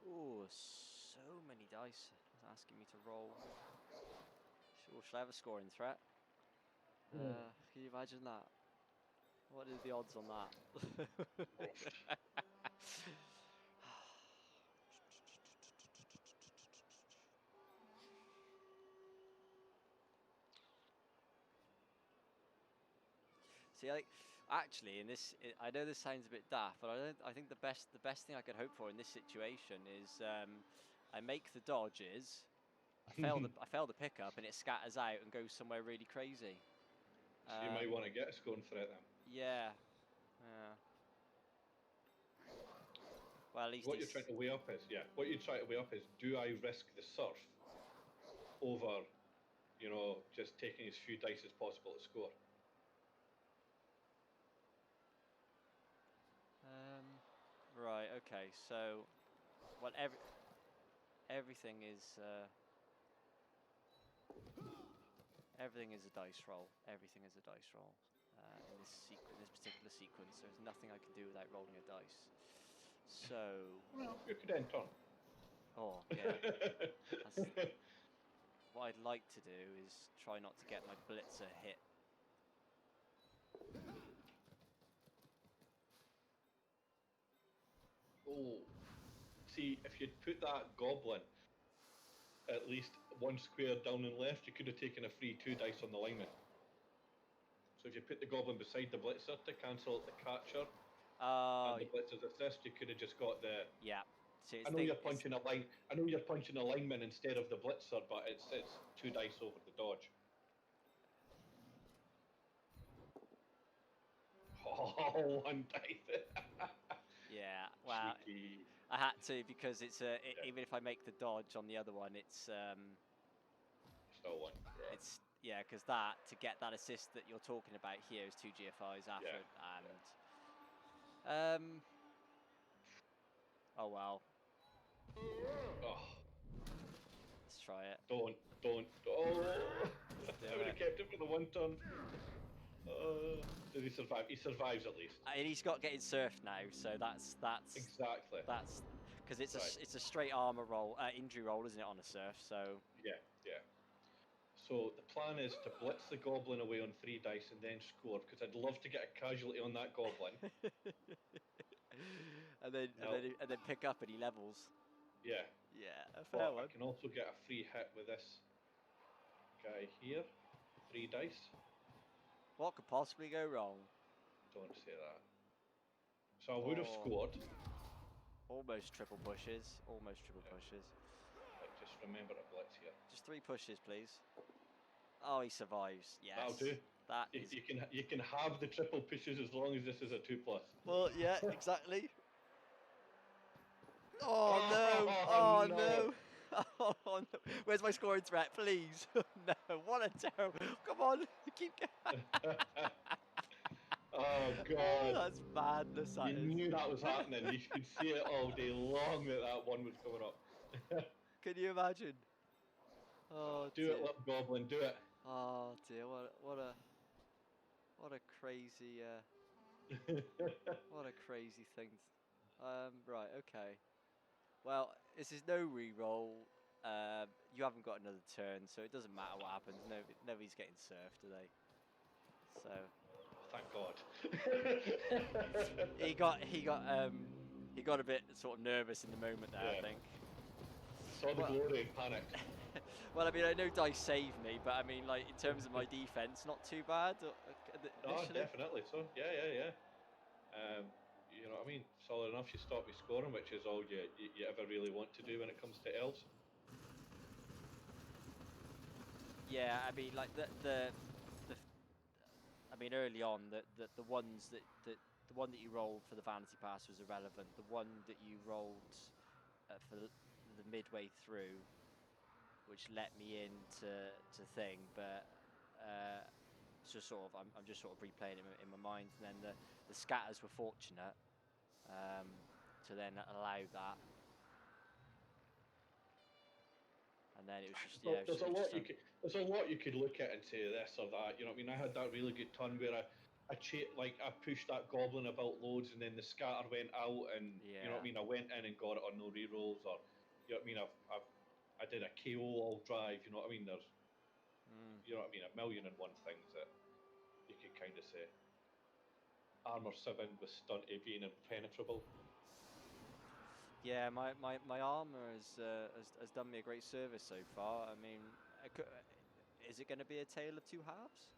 Oh, so many dice. It's asking me to roll. Sure, should I have a scoring threat? Can you imagine that? What are the odds on that? See, like, actually, in this, I know this sounds a bit daft, but I think the best thing I could hope for in this situation is I make the dodges, I fail the pickup, and it scatters out and goes somewhere really crazy. So you might want to get a scoring threat then. Yeah. Yeah. Well, at least what you're trying to weigh up is, do I risk the surf over, you know, just taking as few dice as possible to score? Right. Okay. So, well, everything is everything is a dice roll. Everything is a dice roll. In this particular sequence, there's nothing I can do without rolling a dice. So. Well, you could end turn. Oh yeah. What I'd like to do is try not to get my blitzer hit. Oh, see, if you'd put that goblin at least one square down and left, you could have taken a free 2 dice on the lineman. So if you put the goblin beside the blitzer to cancel the catcher and the blitzer's assist, you could have just got the. Yeah. See, I know you're punching a line. I know you're punching a lineman instead of the blitzer, but it's 2 dice over the dodge. Oh, 1 dice. Yeah, well, cheeky. I had to because it's even if I make the dodge on the other one, it's still 1. It's because to get that assist that you're talking about here is 2 GFIs after, and oh well. Oh. Let's try it. Don't. Oh! I would have kept it for the 1 turn. Did he survive? He survives at least. And he's got getting surfed now, so that's exactly. That's because it's a straight armor roll, injury roll, isn't it, on a surf? So yeah. So the plan is to blitz the goblin away on 3 dice and then score, because I'd love to get a casualty on that goblin. and then pick up and he levels. Yeah. Yeah, a fair one. I can also get a free hit with this guy here. 3 dice. What could possibly go wrong? Don't say that. So I would have scored. Almost triple pushes. Pushes. Right, just remember to blitz here. Just 3 pushes, please. Oh, he survives. Yes. That'll do. You can have the triple pushes as long as this is a 2+. Well, yeah, exactly. Oh no! Oh no! Oh no! Where's my scoring threat, please? No! What a terrible! Come on, keep going. Oh god! That's madness. You knew that was happening. You could see it all day long that one was coming up. Can you imagine? Oh, do it, little goblin. Do it. Oh dear! What a crazy what a crazy thing. Right. Okay. Well, this is no re-roll. You haven't got another turn, so it doesn't matter what happens. Nobody's getting surfed, do they? So. Thank God. he got a bit sort of nervous in the moment there, I think. Saw the glory and panicked. Well, I mean, I know dice save me, but I mean, like in terms of my defense, not too bad No, initially. definitely. So yeah. You know what I mean? Solid enough. You stop me scoring, which is all you ever really want to do when it comes to elves. Yeah, I mean, like I mean, early on, the ones the one that you rolled for the vanity pass was irrelevant. The one that you rolled for the midway through, which let me into thing, but it's just sort of I'm just sort of replaying it in my mind. And then the scatters were fortunate to then allow that, and then it was just Well, yeah, it was just there's a lot you could look at and say this or that. You know what I mean? I had that really good turn where I pushed that goblin about loads, and then the scatter went out, and you know what I yeah. mean. I went in and got it on no rerolls, or you know what I mean. I did a KO all drive. You know what I mean? There's you know what I mean. A million and one things that you could kind of say. Armor 7 with stunty being impenetrable. Yeah, my armor has done me a great service so far. I mean, is it going to be a tale of two halves?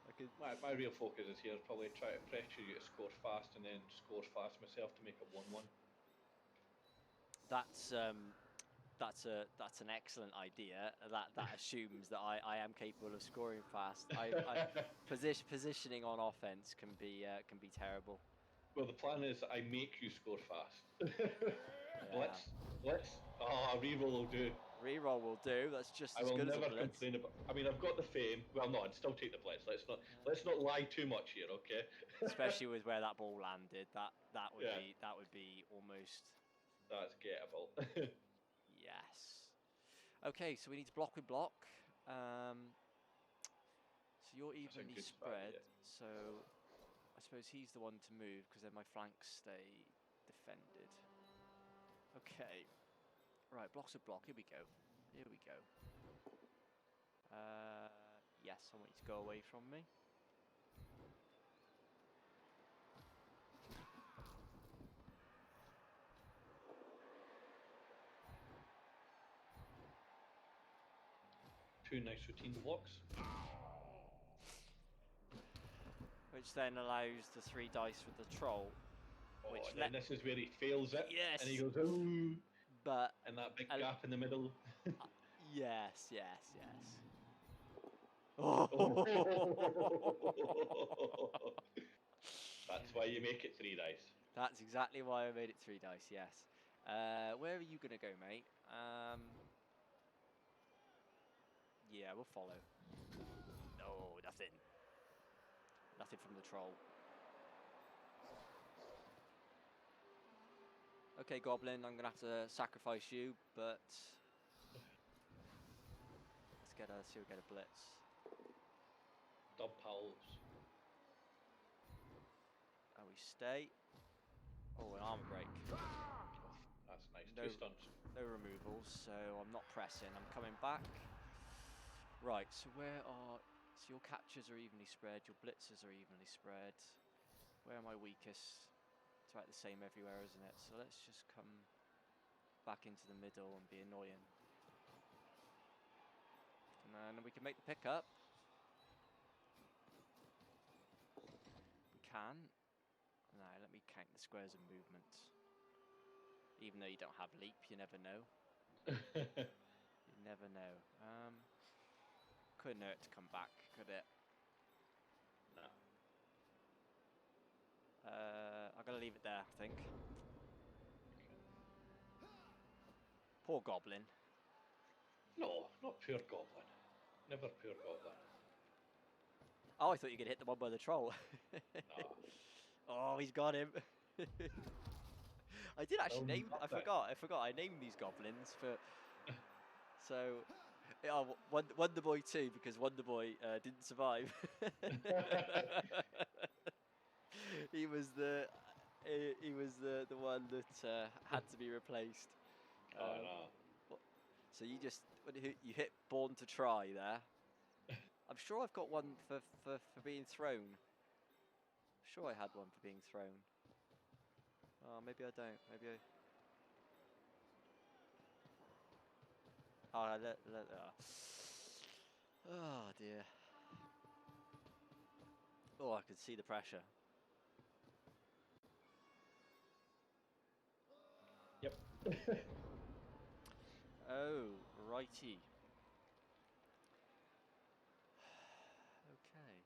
I could. My real focus is here probably try to pressure you to score fast and then score fast myself to make it 1-1. That's an excellent idea. That assumes that I am capable of scoring fast. Positioning on offense can be terrible. Well, the plan is I make you score fast. Yeah. Let's. Oh, reroll will do. Reroll will do. That's just I as will good as a never blitz. complain about. I mean, I've got the fame. Well, no, I'd still take the blitz. Let's not lie too much here, okay? Especially with where that ball landed. That would Yeah. be almost. That's gettable. Yes. Okay, so we need to block with block. So you're That's a evenly good spread. idea. So I suppose he's the one to move because then my flanks stay defended. Okay. Right, blocks of block. Here we go. Here we go. Yes, I want you to go away from me. Two nice routine blocks. Which then allows the 3 dice with the troll. Oh, Which and then this is where he fails it. Yes. And he goes, ooh. But And that big gap in the middle. yes. Oh. That's why you make it 3 dice. That's exactly why I made it 3 dice, yes. Where are you going to go, mate? Yeah, we'll follow. No, nothing. Nothing from the troll. Okay, Goblin, I'm going to have to sacrifice you, but... Let's see if we get a blitz. Dub pals. We stay. Oh, an armor break. That's nice. No, 2 stunts. no removals, so I'm not pressing. I'm coming back. Right, so so your captures are evenly spread, your blitzers are evenly spread. Where am I weakest? It's about the same everywhere, isn't it? So let's just come back into the middle and be annoying. And then we can make the pickup. We can. No, let me count the squares of movement. Even though you don't have leap, you never know. You never know. Couldn't hurt to come back, could it? No. I'm gonna leave it there, I think. Poor Goblin. No, not pure goblin. Never pure goblin. Oh, I thought you could hit the one by the troll. No. Oh, he's got him. I did actually No, name. not I that. forgot. I named these goblins for. So, Wonder Boy 2 because Wonder Boy didn't survive. He was the one that had to be replaced. Oh no. So you hit Born to Try there. I'm sure I've got one for being thrown. I'm sure I had one for being thrown. Oh, maybe I don't. Maybe I. Oh dear. Oh, I could see the pressure. Yep. Oh, righty. Okay.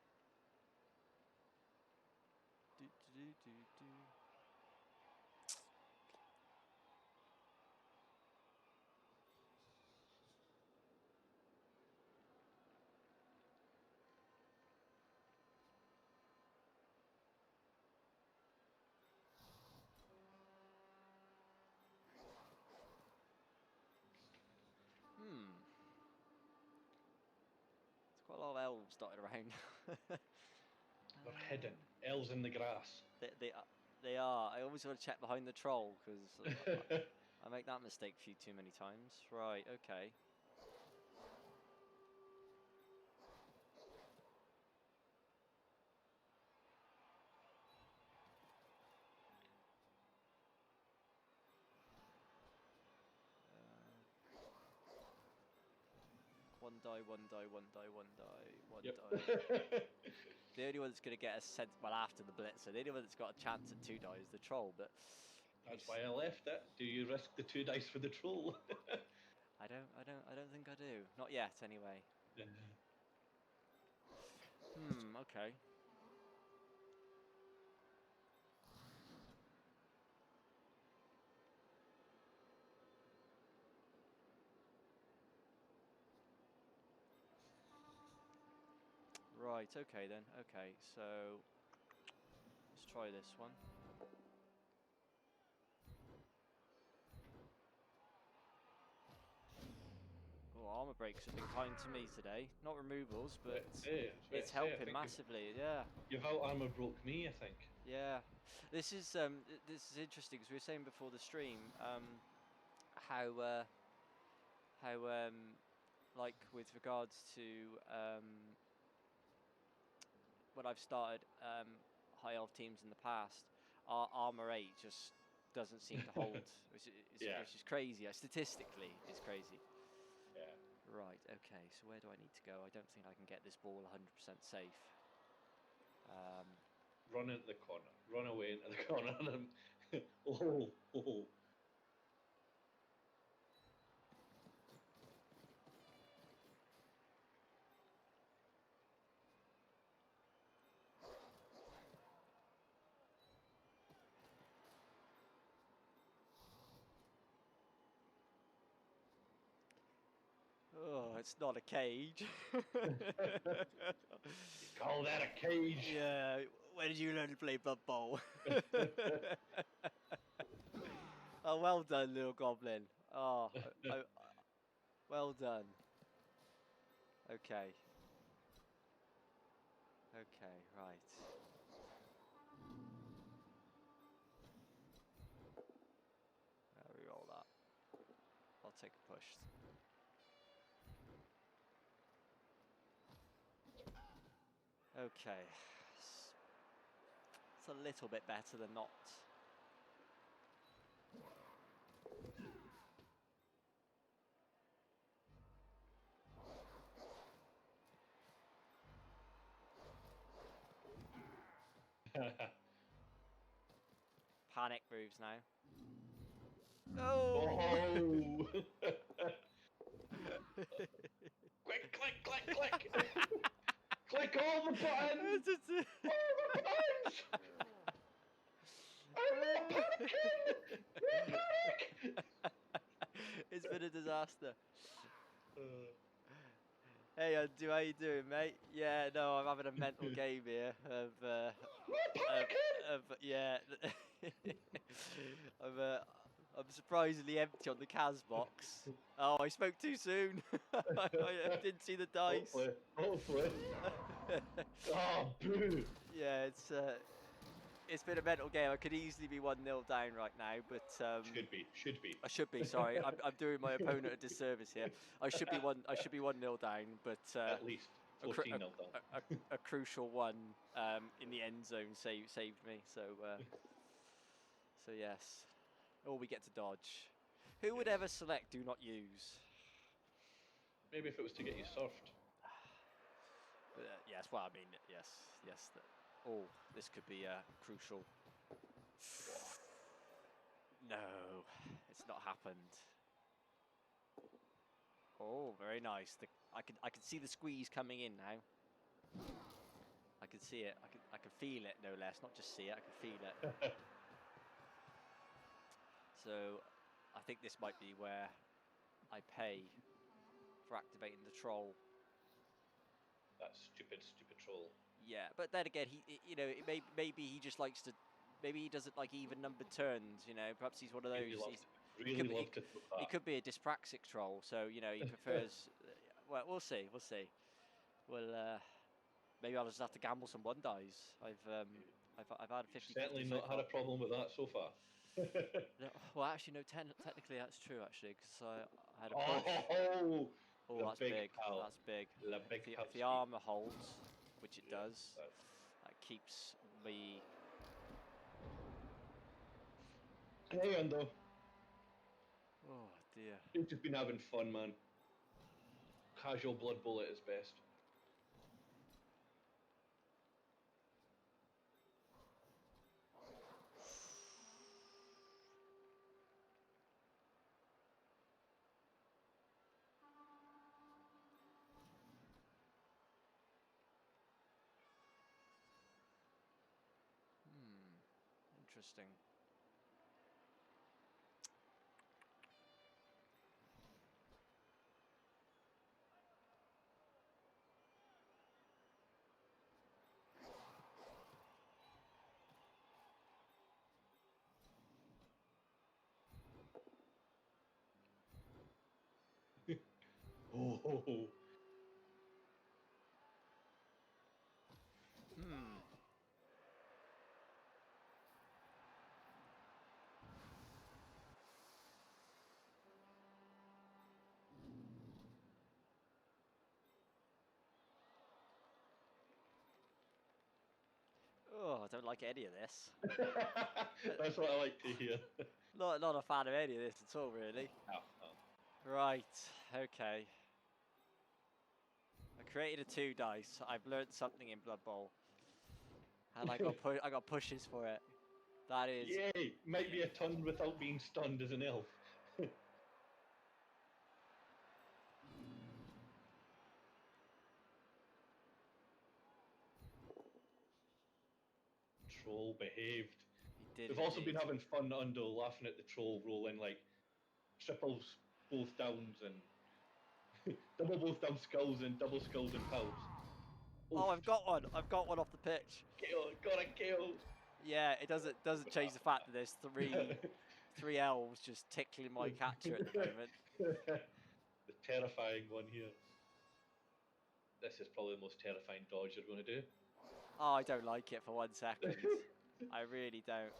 Do, do, do, do, do. There's quite a lot of elves dotted around. They're hidden. Elves in the grass. They are. I always want to check behind the troll because I make that mistake a few too many times. Right. Okay. One die, one die, one die, one die, one Yep. die. The only one that's going to get a sense, well, after the blitzer, the only one that's got a chance at 2 die is the troll. But That's why I left it. Do you risk the 2 dice for the troll? I don't think I do. Not yet, anyway. Okay. Right, okay then. Okay, so let's try this one. Oh, armor breaks have been kind to me today. Not removals, but it's helping massively. Yeah. You've out armor broke me, I think. Yeah. This is interesting because we were saying before the stream how like with regards to when I've started high elf teams in the past, our armor 8 just doesn't seem to hold, which is crazy. Statistically, it's crazy. Yeah. Right. Okay. So where do I need to go? I don't think I can get this ball 100% safe. Run into the corner. Run away into the corner. Oh. Oh, it's not a cage. You call that a cage? Yeah. When did you learn to play Blood Bowl? Oh, well done, little goblin. Oh, well done. Okay. Okay, right. I'll reroll that. I'll take a push. Okay. It's a little bit better than not. Panic moves now. Oh! Quick, click, click, click! Click all the buttons! All the buttons! I'm not panicking! No panic! It's been a disaster. Hey, Andu, how you doing, mate? Yeah, no, I'm having a mental game here of, yeah. I'm surprisingly empty on the Cas box. Oh, I spoke too soon. I didn't see the dice. Hopefully. Oh, boo! Yeah, it's been a mental game. I could easily be 1-0 down right now, but Should be. I should be. Sorry, I'm doing my opponent a disservice here. I should be 1-0 down, but At least 14-0 down. a crucial one in the end zone saved me. So yes, all we get to dodge. Who would ever select do not use? Maybe if it was to get you surfed. Yes, well, I mean, yes. Oh, this could be crucial. No, it's not happened. Oh, very nice. I can see the squeeze coming in now. I can see it. I can feel it, no less. Not just see it. I can feel it. So, I think this might be where I pay for activating the troll. That stupid troll. Yeah, but then again, maybe he just likes to. Maybe he doesn't like even numbered turns. Perhaps he's one of those. He could be a dyspraxic troll, so he prefers. Well, we'll see. Well, maybe I'll just have to gamble some one dies. I've had 50. Certainly not had a problem with that so far. No, well, actually, no. Technically, that's true. Actually, because I had a push. Oh, that's big. Pal. That's big. If the armor holds, which it does, That's... that keeps me. Hang on, though. Oh dear. You've just been having fun, man. Casual blood bullet is best. Interesting. Oh. Oh, I don't like any of this. That's what I like to hear. Not a fan of any of this at all, really. Oh. Right. Okay. I created a 2 dice. I've learned something in Blood Bowl, and I got pushes for it. That is. Yay! Might be a ton without being stunned as an elf. Troll behaved. He did. We've also been having fun under laughing at the troll rolling like triples both downs and double both down skulls and double skulls and pals. Oh, I've got one off the pitch. Got a kill. Yeah, it doesn't change the fact that there's three elves just tickling my catcher at the moment. The terrifying one here. This is probably the most terrifying dodge you're going to do. Oh, I don't like it for 1 second. I really don't.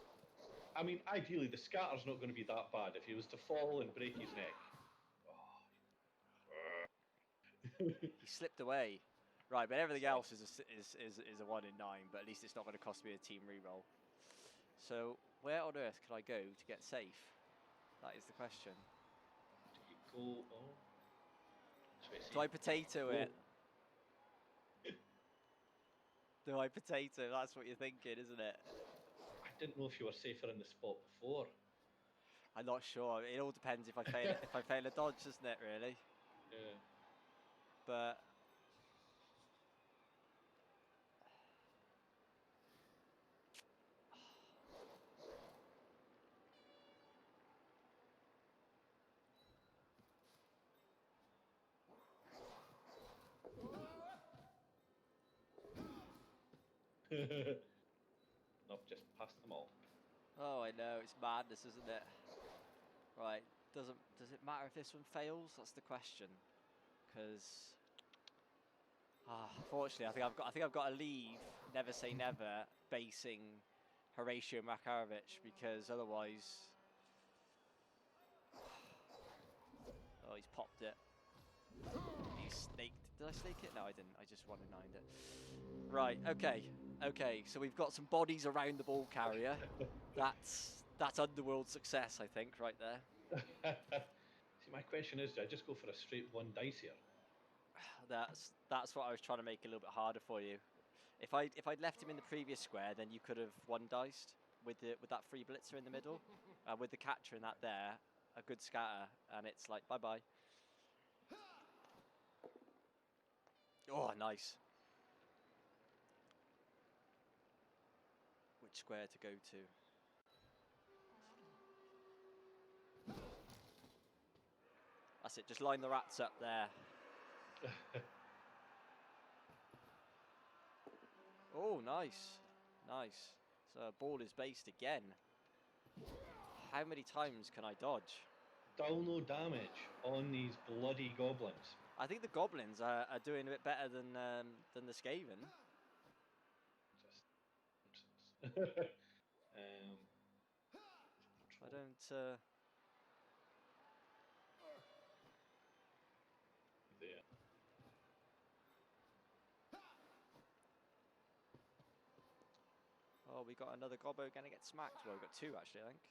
I mean, ideally, the scatter's not going to be that bad. If he was to fall and break his neck. He slipped away. Right, but everything else is a 1 in 9, but at least it's not going to cost me a team reroll. So, where on earth can I go to get safe? That is the question. Do you go... Do I potato it? Do I potato? That's what you're thinking, isn't it? I didn't know if you were safer in the spot before. I'm not sure. It all depends if I fail a dodge, doesn't it? Really. Yeah. But Nope, just past them all. oh, I know, it's madness, isn't it? Right, does it matter if this one fails? That's the question. Because unfortunately, I think I've got to leave Never Say Never basing Horatio Makarovich, because otherwise, oh, he's popped it. He snaked. Did I snake it? No, I didn't. I just 1-9'd it. Right. Okay. So we've got some bodies around the ball carrier. That's underworld success, I think, right there. See, my question is, do I just go for a straight 1 dice here? That's what I was trying to make a little bit harder for you. If I'd left him in the previous square, then you could have one-diced with that free blitzer in the middle, with the catcher and that there, a good scatter, and it's like bye-bye. Oh, nice. Which square to go to? That's it. Just line the rats up there. Oh, nice. Nice. So ball is based again. How many times can I dodge? Still no damage on these bloody goblins. I think the goblins are doing a bit better than the Skaven. Just nonsense. I don't. There. Oh, we got another gobbo gonna get smacked. Well, we got two actually, I think.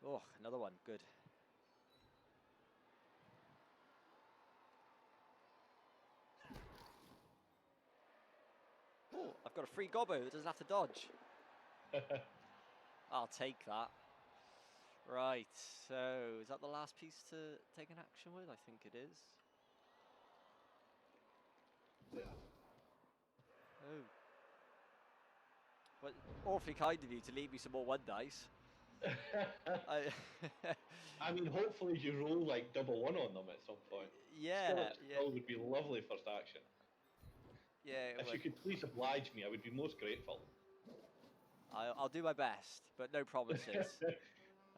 Oh, another one. Good. Oh, I've got a free gobbo that doesn't have to dodge. I'll take that. Right, so is that the last piece to take an action with? I think it is. Oh. But awfully kind of you to leave me some more one dice. I mean, hopefully you roll like double one on them at some point. Yeah, Still would be lovely first action. Yeah. If you could please oblige me, I would be most grateful. I'll do my best, but no promises.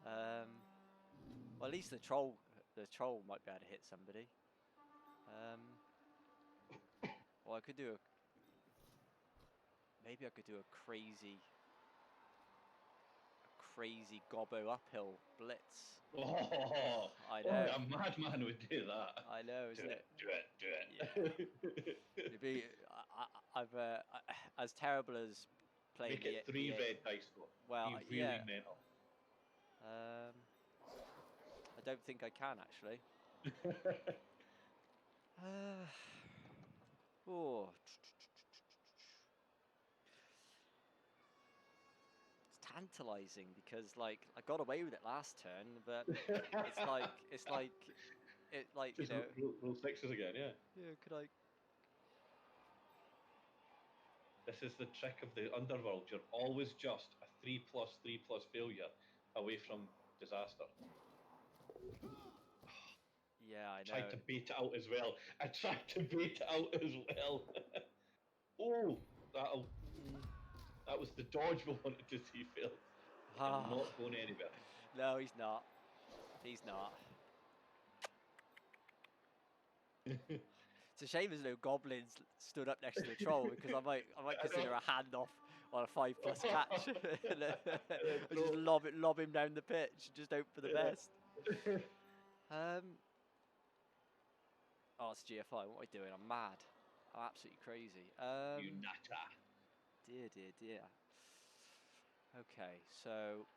Well, at least the troll might be able to hit somebody. Or I could do maybe I could do a crazy gobbo uphill blitz. Oh, I know. A madman would do that. I know, isn't it? Do it. Yeah. It'd be, I've as terrible as playing. Make it three red dice though. Well, be really mental. I don't think I can actually. Oh. Tantalizing because like I got away with it last turn, but it's like just you know, roll sixes again, yeah. Yeah, could I? This is the trick of the underworld. You're always just a 3+3+ failure away from disaster. Yeah, I know. Tried to bait it out as well. I tried to bait it out as well. Oh, that was the dodge we wanted to see, Phil. Not going anywhere. No, he's not. He's not. It's a shame there's no goblins stood up next to the troll because I might consider a handoff on a 5+ catch. Just lob him down the pitch. Just hope for the best. Oh, it's GFI. What am I doing? I'm mad. I'm absolutely crazy. You nutter. Dear. Okay, so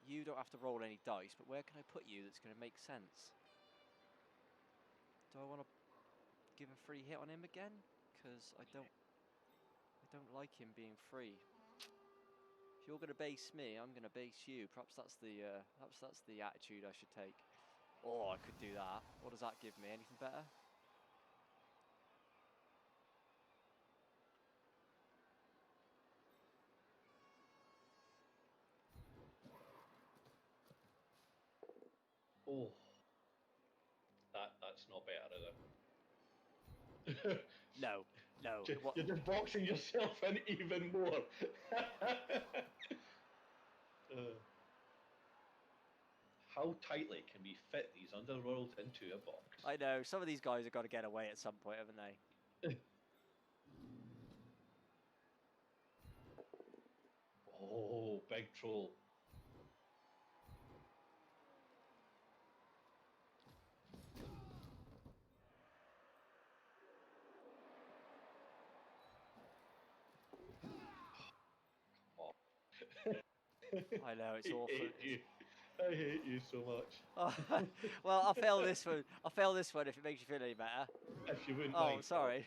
you don't have to roll any dice, but where can I put you that's going to make sense? Do I want to give a free hit on him again? Because I don't like him being free. If you're going to base me, I'm going to base you. Perhaps that's the attitude I should take. Oh, I could do that. What does that give me? Anything better? Oh, that's not better, is it? No. You're just boxing yourself in even more. How tightly can we fit these underworlds into a box? I know, some of these guys have got to get away at some point, haven't they? Oh, big troll. I know, it's I awful. hate you. I hate you so much. Oh, well, I'll fail this one. I'll fail this one if it makes you feel any better. If you wouldn't Oh, mind. sorry.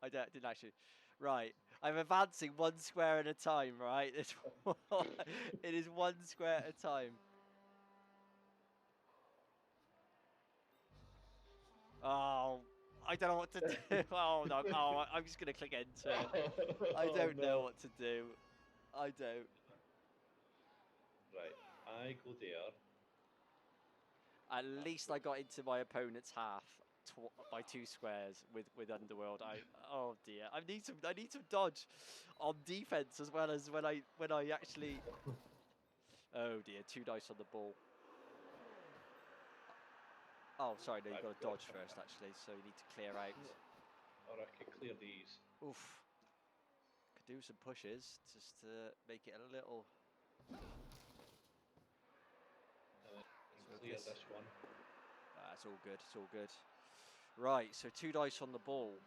I didn't actually. Right, I'm advancing 1 square at a time. Right, it is 1 square at a time. Oh, I don't know what to do. Oh no! Oh, I'm just gonna click enter. I don't know what to do. I don't. Right, I go there. At least I got into my opponent's half by 2 squares with Underworld. Oh dear. I need some dodge on defense as well as when I actually. Oh dear, 2 dice on the ball. Oh, sorry, no, you've got to dodge first actually, so you need to clear out. Or I could clear these. Oof. Could do some pushes just to make it a little. Clear this one. It's all good. It's all good. Right, so 2 dice on the ball.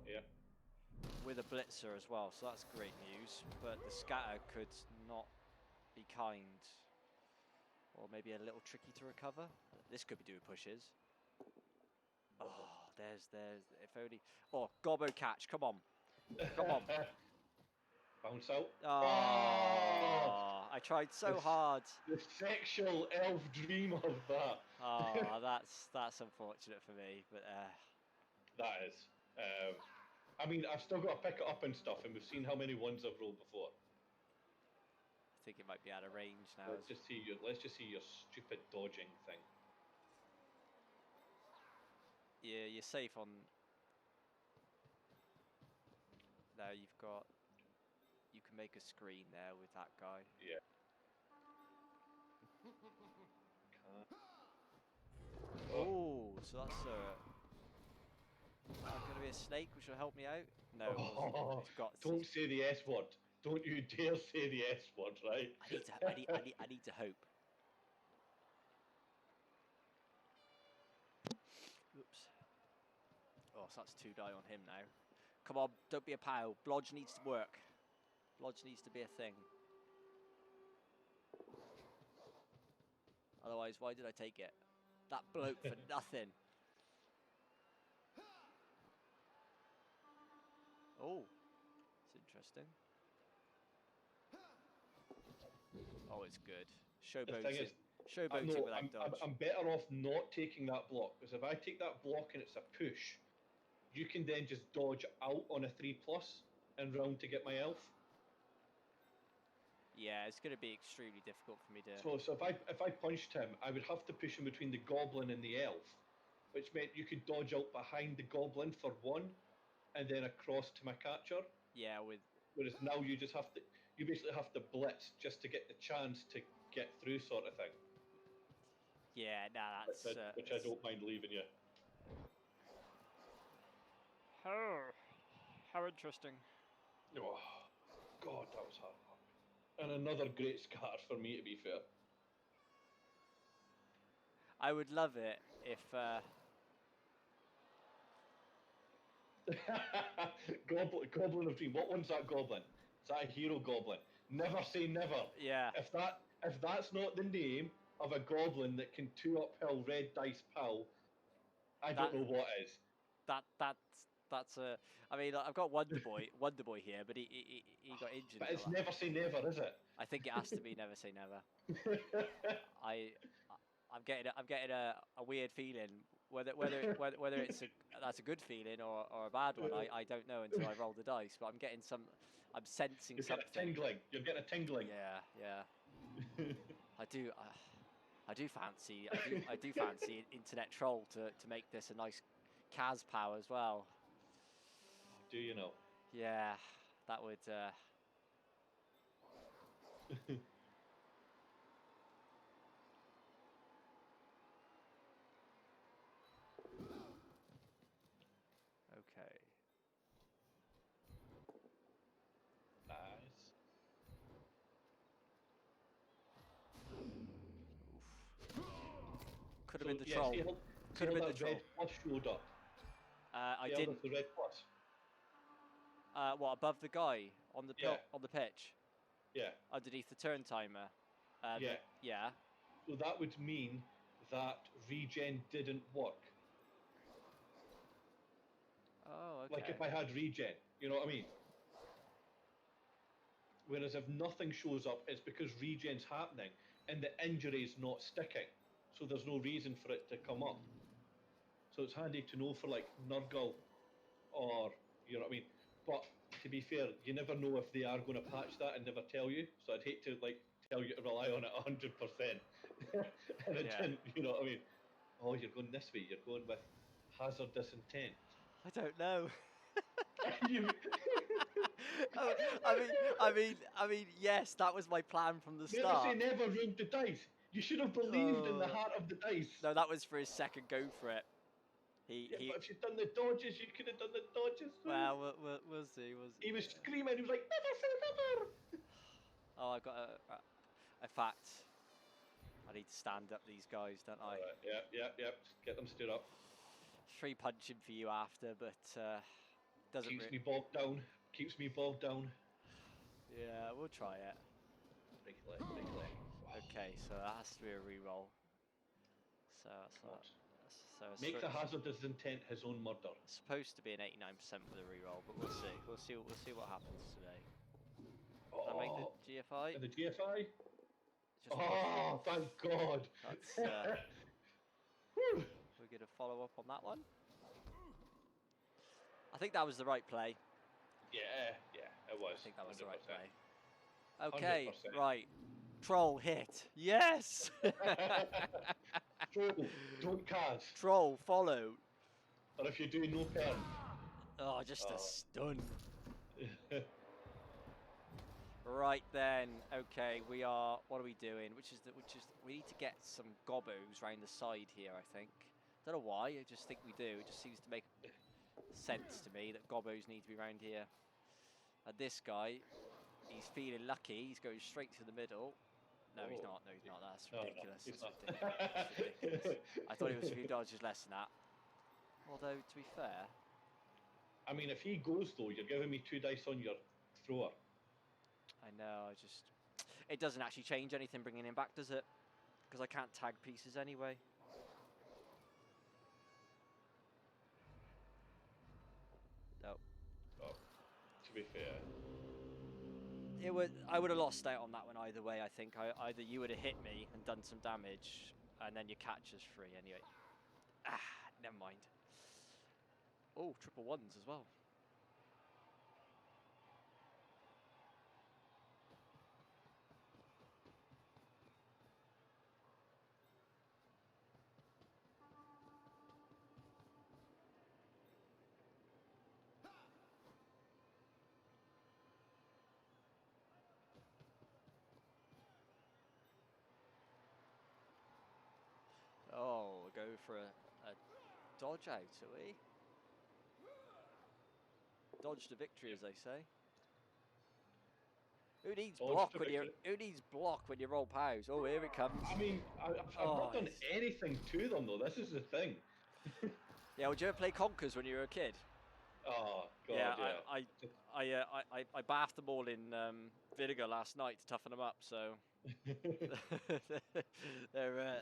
Yeah. With a blitzer as well, so that's great news. But the scatter could not be kind. Or maybe a little tricky to recover. This could be doing pushes. Oh, there's if only. Oh, Gobbo catch, come on. Come on. Bounce out. Oh, I tried so hard. The sexual elf dream of that. Oh, that's unfortunate for me, but That is. I mean, I've still got to pick it up and stuff, and we've seen how many ones I've rolled before. I think it might be out of range now. Let's just see your stupid dodging thing. Yeah, you're safe on. Now you've got. You can make a screen there with that guy. Yeah. Oh, so that's going to be a snake, which will help me out. No, it's got. Don't say the S word. Don't you dare say the S word, right? I need to hope. Oops. Oh, so that's 2 die on him now. Come on, don't be a pal. Blodge needs to work. Blodge needs to be a thing. Otherwise, why did I take it? That bloke for nothing. Oh, it's interesting. Oh, it's good. Showboating. Showboating without dodge. I'm better off not taking that block, because if I take that block and it's a push, you can then just dodge out on a 3+ and round to get my elf. Yeah, it's going to be extremely difficult for me to. So if I punched him, I would have to push him between the goblin and the elf, which meant you could dodge out behind the goblin for 1, and then across to my catcher. Yeah, Whereas now you basically have to blitz just to get the chance to get through, sort of thing. Yeah, nah, that's which I don't mind leaving you. How interesting. Oh, God, that was hard. And another great scatter for me, to be fair. I would love it if. Goblin of Dream. What one's that goblin? Is that a hero goblin? Never say never. Yeah. If that's not the name of a goblin that can 2-uphill red dice pal, I don't know what is. That's a. I mean, I've got Wonder Boy here, but he got injured. But it's never say never, is it? I think it has to be never say never. I'm getting a weird feeling. Whether it's that's a good feeling or a bad one, I don't know until I roll the dice. But I'm sensing something. You're getting a tingling. Yeah. I do fancy internet troll to make this a nice Kaz power as well. Do you know? Yeah, that would. Okay. Nice. Could have been the troll. Could have been the troll. Red plus showed up. I didn't. The red plus. What, above the guy on the pitch? Yeah. Underneath the turn timer. Yeah. Yeah. So that would mean that regen didn't work. Oh, okay. Like if I had regen, you know what I mean? Whereas if nothing shows up, it's because regen's happening and the injury's not sticking. So there's no reason for it to come up. So it's handy to know for like Nurgle or, you know what I mean? But to be fair, you never know if they are going to patch that and never tell you. So I'd hate to like tell you to rely on it 100%. And it Yeah. didn't, you know what I mean? Oh, you're going this way. You're going with hazardous intent. I don't know. You- Oh, I mean, yes, that was my plan from the Never say start. never, rolled the dice. You should have believed in the Oh. heart of the dice. No, that was for his second go for it. Yeah, but if you'd done the dodges, you could have done the dodges. Well, we'll see. He was screaming. He was like, never say never. Oh, I got a fact. I need to stand up these guys, don't I? Yeah. Get them stood up. 3 punching for you after, but doesn't. Keeps me bogged down. Keeps me bogged down. Yeah, we'll try it. Break leg. Okay, so that has to be a reroll. So Make the hazardous intent his own murder. It's supposed to be an 89% with a reroll, but we'll see. We'll see what happens today. I make the GFI. And the GFI. Just Oh, thank God. That's, we're going to follow up on that one. I think that was the right play. Yeah, it was. I think that was 100%. the right play. Okay, 100%. right. Troll hit. Yes! Troll, don't cast. Troll, follow. Or if you do, no perm. Oh, just a stun. Right then. Okay, we are. What are we doing? We need to get some gobbos round the side here. I think. Don't know why. I just think we do. It just seems to make sense to me that gobbos need to be round here. And this guy, he's feeling lucky. He's going straight to the middle. No, he's not. No, he's not. That's ridiculous. No, That's ridiculous. I thought it was a few dodges less than that. Although, to be fair, I mean, if he goes though, you're giving me 2 dice on your thrower. I know. It doesn't actually change anything bringing him back, does it? Because I can't tag pieces anyway. No. Oh, to be fair. I would have lost out on that one either way. I think either you would have hit me and done some damage, and then your catch is free anyway. Ah, never mind. Oh, triple ones as well. Oh, we'll go for a dodge out, are we? Dodge to victory, as they say. Who needs block when you roll pows? Oh, here it comes. I mean, I've not done anything to them though. This is the thing. Yeah, would you ever play Conkers when you were a kid? Oh God, yeah. I bathed them all in vinegar last night to toughen them up. So they're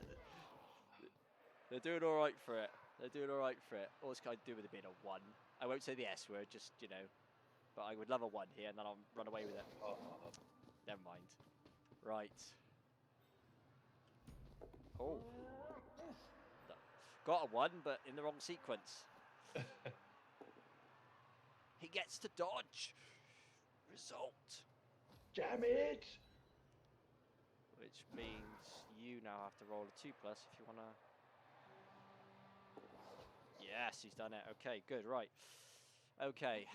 doing all right for it. They're doing all right for it. All this guy do with it being a 1. I won't say the S word, just but I would love a 1 here, and then I'll run away with it. Never mind. Right. Oh. Got a 1, but in the wrong sequence. He gets to dodge. Result. Damn it! Which means you now have to roll a 2+ if you want to. Yes, he's done it. Okay, good. Right. Okay.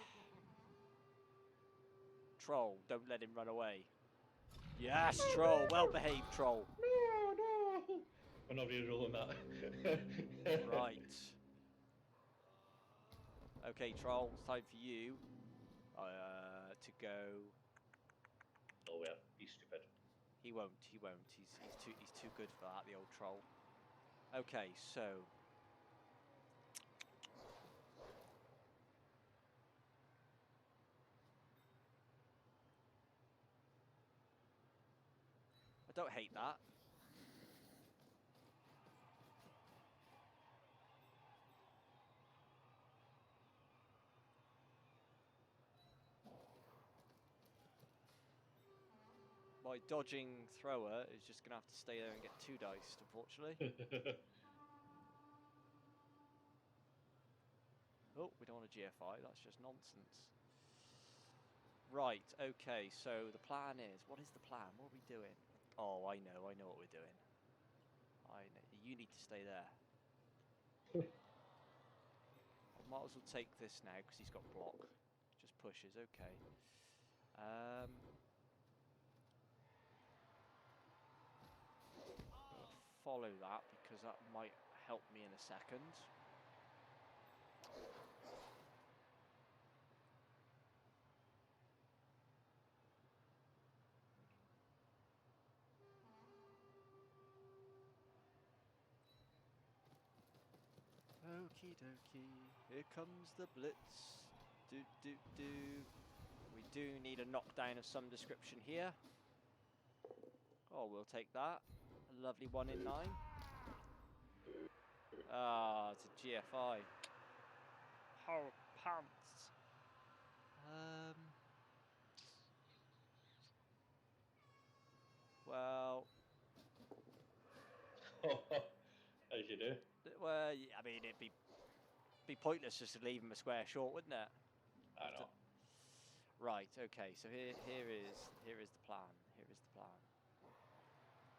Troll, don't let him run away. Yes, Troll. Well behaved, Troll. No. We're not re-rolling that. Right. Okay, Troll, it's time for you to go. Oh well, he's stupid. He won't. He's too good for that, the old Troll. Okay, so. don't hate that. My dodging thrower is just going to have to stay there and get 2 diced, unfortunately. Oh, we don't want a GFI, that's just nonsense. Right, okay, so the plan is, what is the plan? What are we doing? Oh, I know what we're doing. I know, you need to stay there. I might as well take this now, because he's got block. Just pushes, okay. Follow that, because that might help me in a second. Okie dokie, here comes the blitz. Do. We do need a knockdown of some description here. Oh, we'll take that. A lovely 1 in 9. Ah, it's a GFI. Oh, pants. Well. As you do. Well, I mean, it'd be pointless just to leave him a square short, wouldn't it? I know. Right. Okay. So here is the plan. Here is the plan.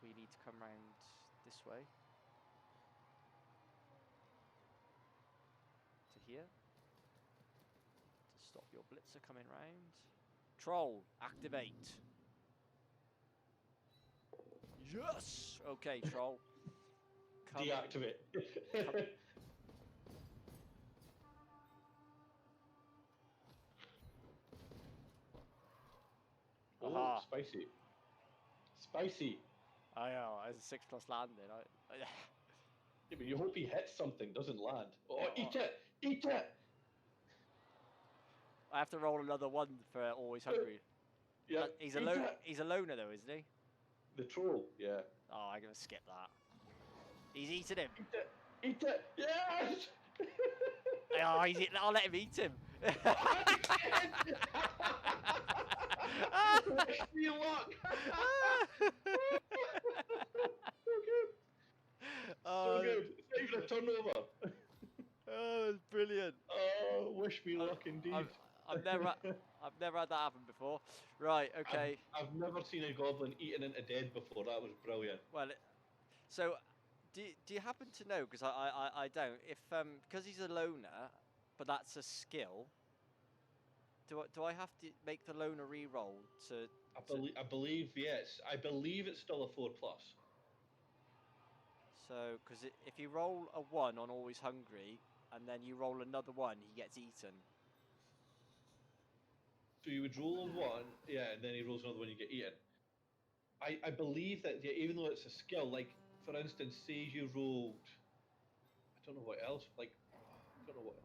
We need to come round this way to here to stop your blitzer coming round. Troll, activate. Yes. Okay, troll. Deactivate. Oh, Aha. spicy. Spicy. I know, as a 6+ landing. Yeah, but you hope he hits something, doesn't land. Oh, Yeah, eat it! Eat it! I have to roll another 1 for always hungry. Yeah, He's a loner though, isn't he? The troll, yeah. Oh, I'm gonna skip that. He's eating him. Eat it! Eat it! Yes! Oh, I'll let him eat him. Wish me luck! So good. So good. It's not even a turnover. Oh, it's brilliant. Oh, wish me luck indeed. I've never had that happen before. Right, okay. I've never seen a goblin eaten into dead before. That was brilliant. Well, so do you happen to know? Because I don't. If because he's a loner, but that's a skill. Do I have to make the loner re-roll to? I believe yes. I believe it's still a 4+. So, because if you roll a 1 on always hungry, and then you roll another 1, he gets eaten. So you would roll a 1, yeah, and then he rolls another one, you get eaten. I believe that, yeah, even though it's a skill, like, for instance, say you rolled, I don't know what else, like, I don't know what,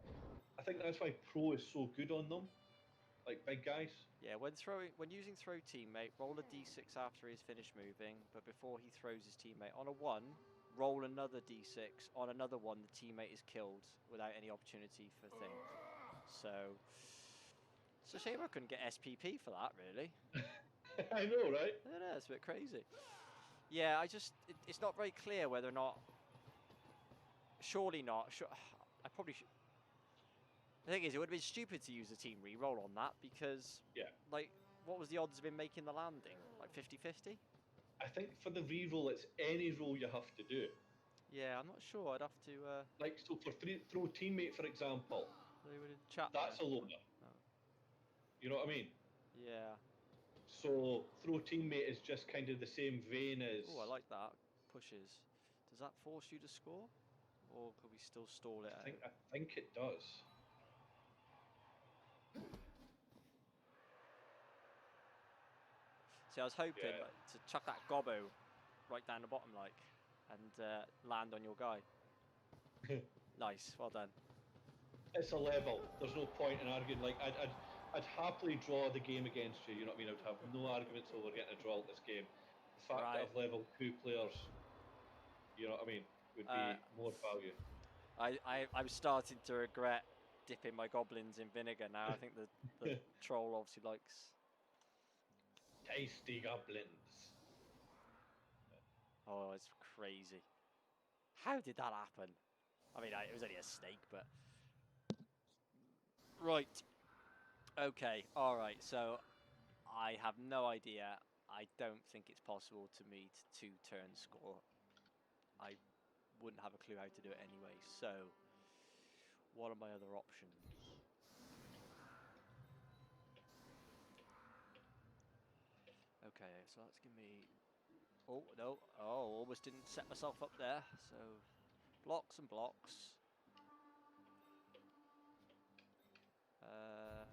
I think that's why Pro is so good on them, like big guys. Yeah, when using throw teammate, roll a d6 after he's finished moving, but before he throws his teammate. On a 1, roll another d6. On another 1, the teammate is killed without any opportunity for thing. So, it's a shame I couldn't get SPP for that, really. I know, right? I don't know, it's a bit crazy. Yeah, it's not very clear whether or not. Surely not. I probably should. The thing is, it would have been stupid to use a team re-roll on that because, Yeah. like, what was the odds of him making the landing? Like 50-50? I think for the re-roll, it's any roll you have to do. Yeah, I'm not sure. I'd have to. Like, so for throw teammate, for example, They would in chat. that's a loner. Oh. You know what I mean? Yeah. So throw teammate is just kind of the same vein as. Oh, I like that. Pushes. Does that force you to score, or could we still stall it out? I think it does. See, I was hoping to chuck that gobbo right down the bottom, like, and land on your guy. Nice, well done. It's a level. There's no point in arguing. Like I'd happily draw the game against you. You know what I mean? I'd have no arguments over getting a draw at this game. The fact Right. that I've level 2 players, you know what I mean, would be more value. I'm starting to regret dipping my goblins in vinegar now. I think the troll obviously likes. Tasty goblins. Oh, it's crazy. How did that happen? I mean, it was only a snake, but right. Okay, all right. So I have no idea. I don't think it's possible to meet 2-turn score. I wouldn't have a clue how to do it anyway. So, what are my other options? Okay, so that's give me. Oh no! Oh, almost didn't set myself up there. So, blocks and blocks. Um,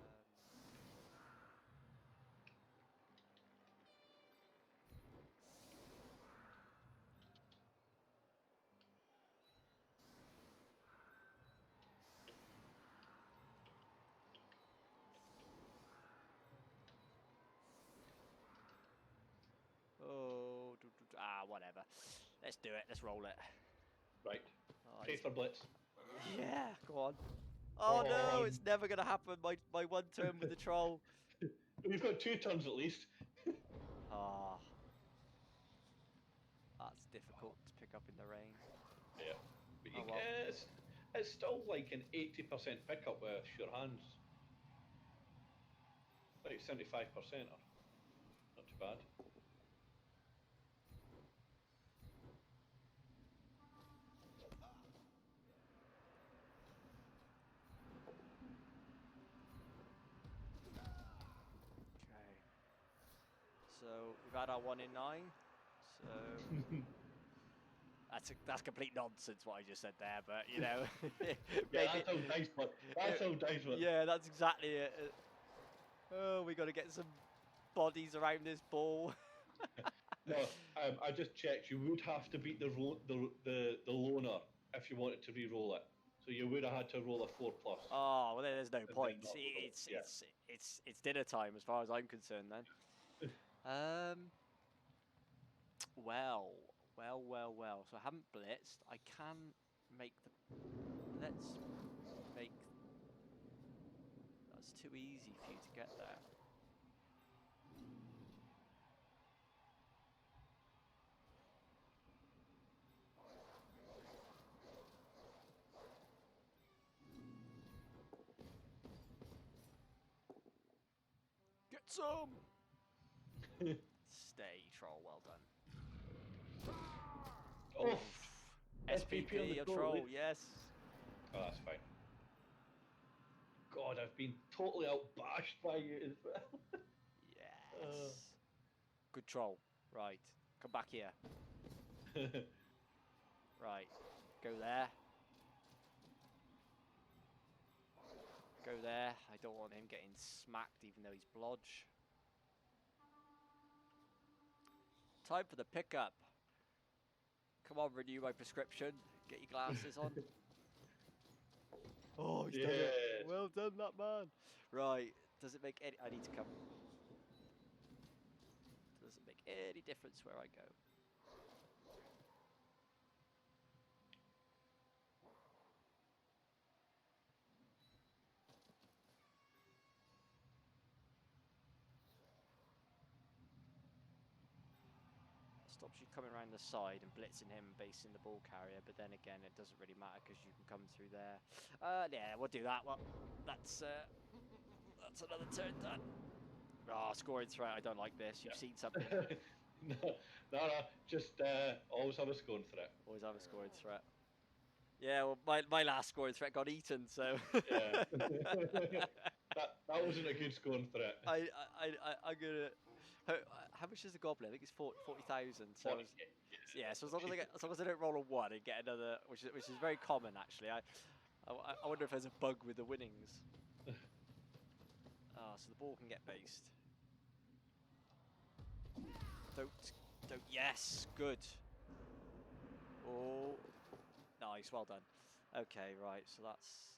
Oh, whatever. Let's do it. Let's roll it. Right. Oh, Pray for Blitz. yeah, go on. Oh no, it's never gonna happen. My one turn with the troll. We've got 2 turns at least. Ah, that's difficult to pick up in the rain. Yeah. But Oh well. it's still like an 80% pickup with your hands. Like 75% or not too bad. Okay. So we've had our 1 in 9. So that's complete nonsense what I just said there, but you know, Yeah, maybe. that's how dice work. That's how dice work. Yeah, that's exactly it. Oh, we got to get some bodies around this ball. No, I just checked. You would have to beat the loner if you wanted to re-roll it. So you would have had to roll a 4+. Oh, well, there's no And then point. not roll. It's dinner time as far as I'm concerned. Then. Well. So I haven't blitzed. I can make the. Let's make. That's too easy for you to get there. Get some. Stay, troll. Well done. Oh, SPP on the SPP, a troll, troll. right? Yes. Oh, that's fine. God, I've been totally outbashed by you as well. Yes. Good troll. Right. Come back here. Right. Go there. Go there. I don't want him getting smacked even though he's blodge. Time for the pickup. Come on, renew my prescription. Get your glasses on. Oh, he's done it. Well done, that man. Right. Does it make any... I need to come... Does it make any difference where I go? Stops you coming around the side and blitzing him and basing the ball carrier, but then again, it doesn't really matter because you can come through there. Yeah, we'll do that. Well, that's another turn done. Oh, scoring threat. I don't like this. You've seen something. no. Just always have a scoring threat. Always have a scoring threat. Yeah, well, my last scoring threat got eaten, so. Yeah. that wasn't a good scoring threat. I'm gonna. How much is the goblin? I think it's 40,000. So yeah. So as long as I don't roll a 1 and get another, which is very common actually. I wonder if there's a bug with the winnings. So the ball can get based. Don't. Yes, good. Oh, nice. Well done. Okay, right. So that's.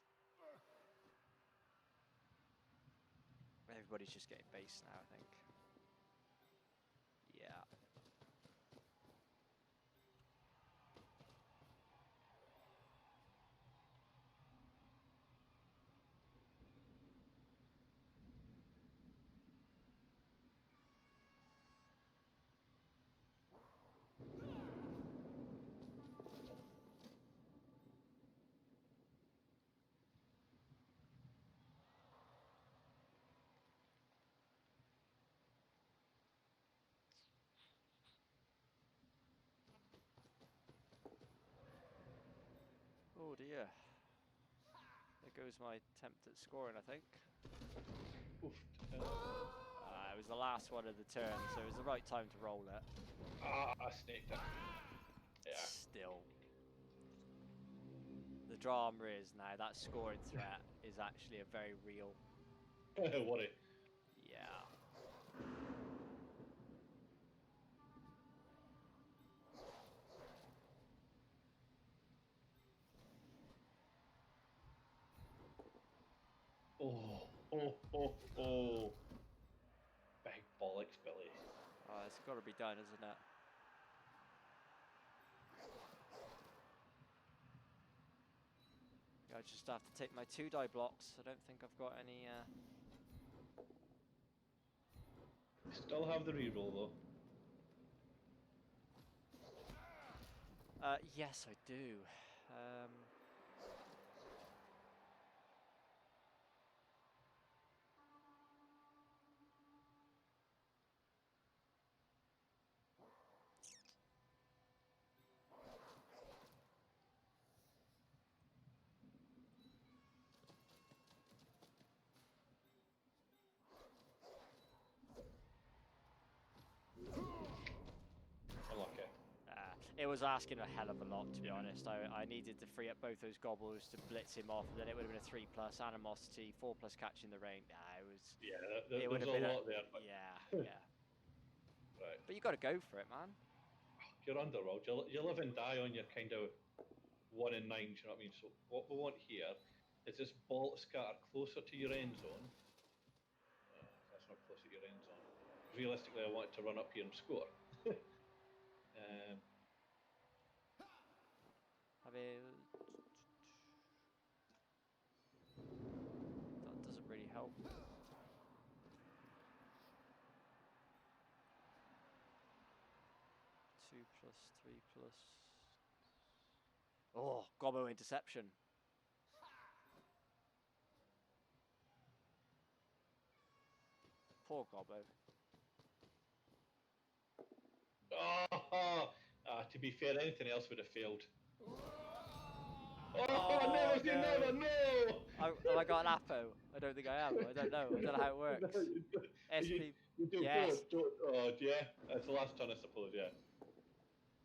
Everybody's just getting based now, I think. Yeah. Oh dear. There goes my attempt at scoring, I think. Oof. It was the last one of the turn, so it was the right time to roll it. I snaked it. Yeah. Still. The drama is now that scoring threat is actually a very real. Worry. Yeah. Oh. Big bollocks, Billy. It's got to be done, isn't it? I just have to take my 2 die blocks. I don't think I've got any. Still have the reroll though. Yes, I do. Unlucky. It was asking a hell of a lot, to be honest. I needed to free up both those gobbles to blitz him off, and then it would have been a 3+ animosity, 4+ catching the rain. It was. Yeah, It would there's have a been lot there. But Yeah. right. But you got to go for it, man. You're underworld. You live and die on your kind of 1 in 9. Do you know what I mean? So what we want here is this ball to scatter closer to your end zone. That's not close to your end zone. Realistically, I want it to run up here and score. I mean, that doesn't really help. 2+, 3+. Oh, Gobbo interception. Poor Gobbo. To be fair, anything else would have failed. Oh, Never say never, no! Have I got an Apo? I don't think I have. I don't know. I don't know how it works. SP. You do Yes. don't. Oh, yeah. That's the last turn, I suppose, yeah.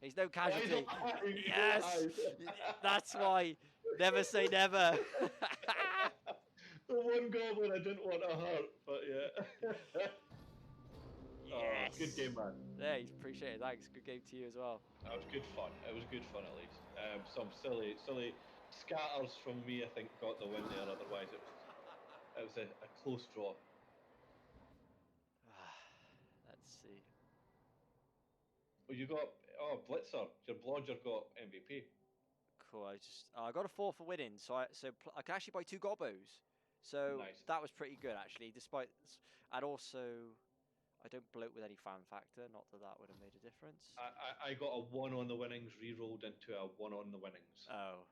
He's no casualty. Oh, he's Yes! alive. That's why. Never say never. The one goblin I didn't want to hurt, but yeah. Yes. Good game, man. Yeah, appreciate it. Thanks. Good game to you as well. That was good fun. It was good fun, at least. Some silly scatters from me, I think, got the win there. Otherwise, it was a close draw. Let's see. Well, you got Blitzer. Your Blodger got MVP. Cool. I got a 4 for winning, so I can actually buy 2 Gobbos. So Nice. that was pretty good actually. And also, I don't bloat with any fan factor. Not that would have made a difference. I got a 1 on the winnings re-rolled into a 1 on the winnings. Oh.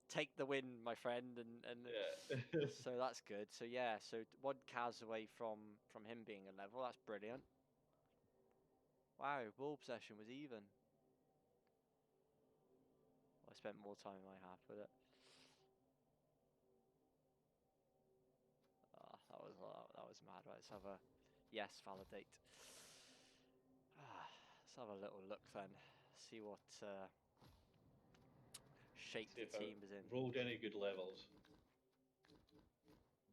Take the win, my friend, and yeah. so that's good. So yeah, so 1 Kaz away from him being a level. That's brilliant. Wow, ball possession was even. I spent more time than I have with it. That was mad. Right, let's have a yes validate. Let's have a little look then. See what shape the team is in. Rolled any good levels.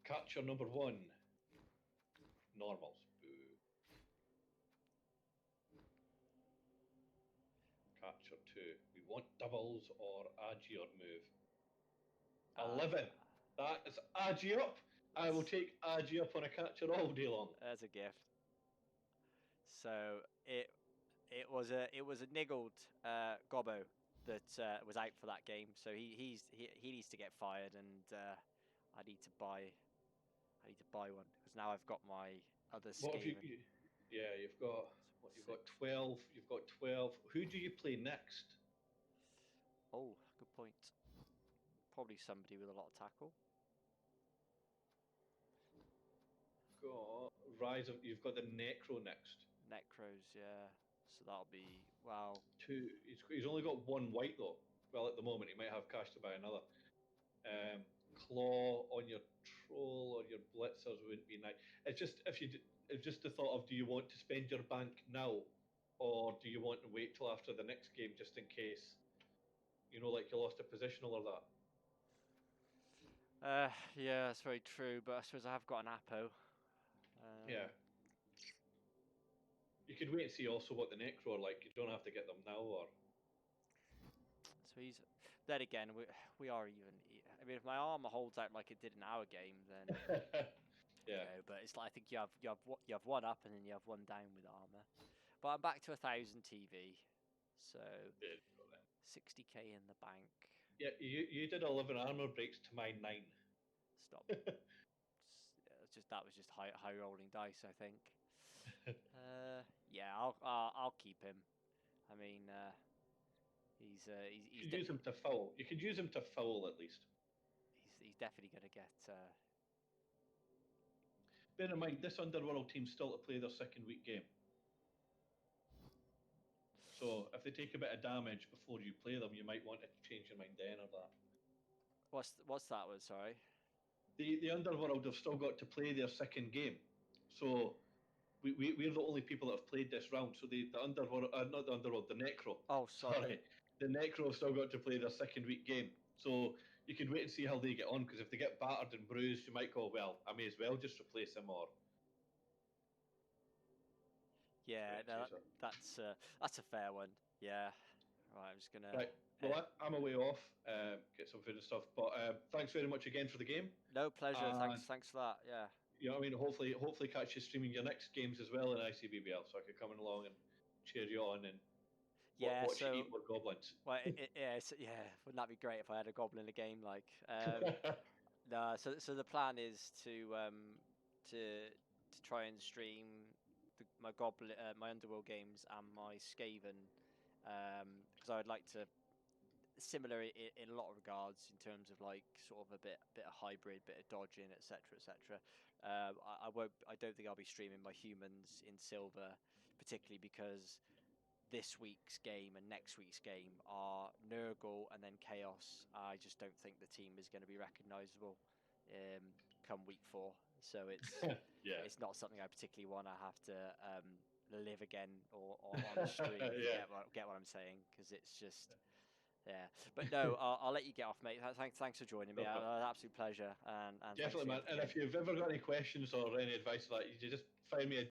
Catcher number 1. Normals. Boo. Catcher 2. We want doubles or Agior move. 11. That is Agi up. I will take Agi up on a catcher all day long. That's a gift. So it was a niggled Gobbo that was out for that game. So he needs to get fired, and I need to buy one because now I've got my other Skaven. You've got 12. You've got 12. Who do you play next? Oh, good point. Probably somebody with a lot of tackle. You've got the Necro next. Necros, yeah. So that'll be 2. He's only got 1 white though. Well, at the moment, he might have cash to buy another. Claw on your troll or your blitzers wouldn't be nice. It's just it's just the thought of, do you want to spend your bank now, or do you want to wait till after the next game just in case, like you lost a positional or that. Yeah, that's very true. But I suppose I have got an Apo. Yeah. You could wait and see also what the Necro are like. You don't have to get them now, or. So he's. Then again, we are even. I mean, if my armor holds out like it did in our game, then. Yeah. But it's like I think you have one up and then you have one down with armor. But I'm back to 1,000 TV, so 60k in the bank. Yeah, you did 11 armor breaks to my 9. Stop. That was just high rolling dice, I think. Yeah, I'll keep him. I mean, he's you could use him to foul. You could use him to foul at least. He's definitely going to get. Bear in mind, this Underworld team's still to play their second week game. So if they take a bit of damage before you play them, you might want to change your mind then or that. What's that one? Sorry. The Underworld have still got to play their second game. So we're the only people that have played this round. So the Underworld, not the Underworld, the Necro. Oh, sorry. The Necro have still got to play their second week game. So you could wait and see how they get on, because if they get battered and bruised, you might go, well, I may as well just replace him or. Yeah, no, that's a fair one. Yeah. Right, I'm just gonna. Right. Well, I'm away off. Get some food and stuff. But thanks very much again for the game. No pleasure. Thanks for that. Yeah. You know what I mean? Hopefully catch you streaming your next games as well in ICBBL, so I could come along and cheer you on and watch you eat more goblins. Well, yeah, wouldn't that be great if I had a goblin in a game? Like, no. So the plan is to try and stream my goblin, my Underworld games and my Skaven, because I would like to. Similar in a lot of regards in terms of like sort of a bit of hybrid, bit of dodging, etc., etc. I don't think I'll be streaming my humans in silver, particularly because this week's game and next week's game are Nurgle and then Chaos. I just don't think the team is going to be recognisable come week 4. So it's it's not something I particularly want to have to live again or on a stream. Get what I'm saying? Because it's just. Yeah, but no, I'll let you get off, mate. Thanks for joining me. An absolute pleasure. And definitely, man. And if you've ever got any questions or any advice like that, you just find me a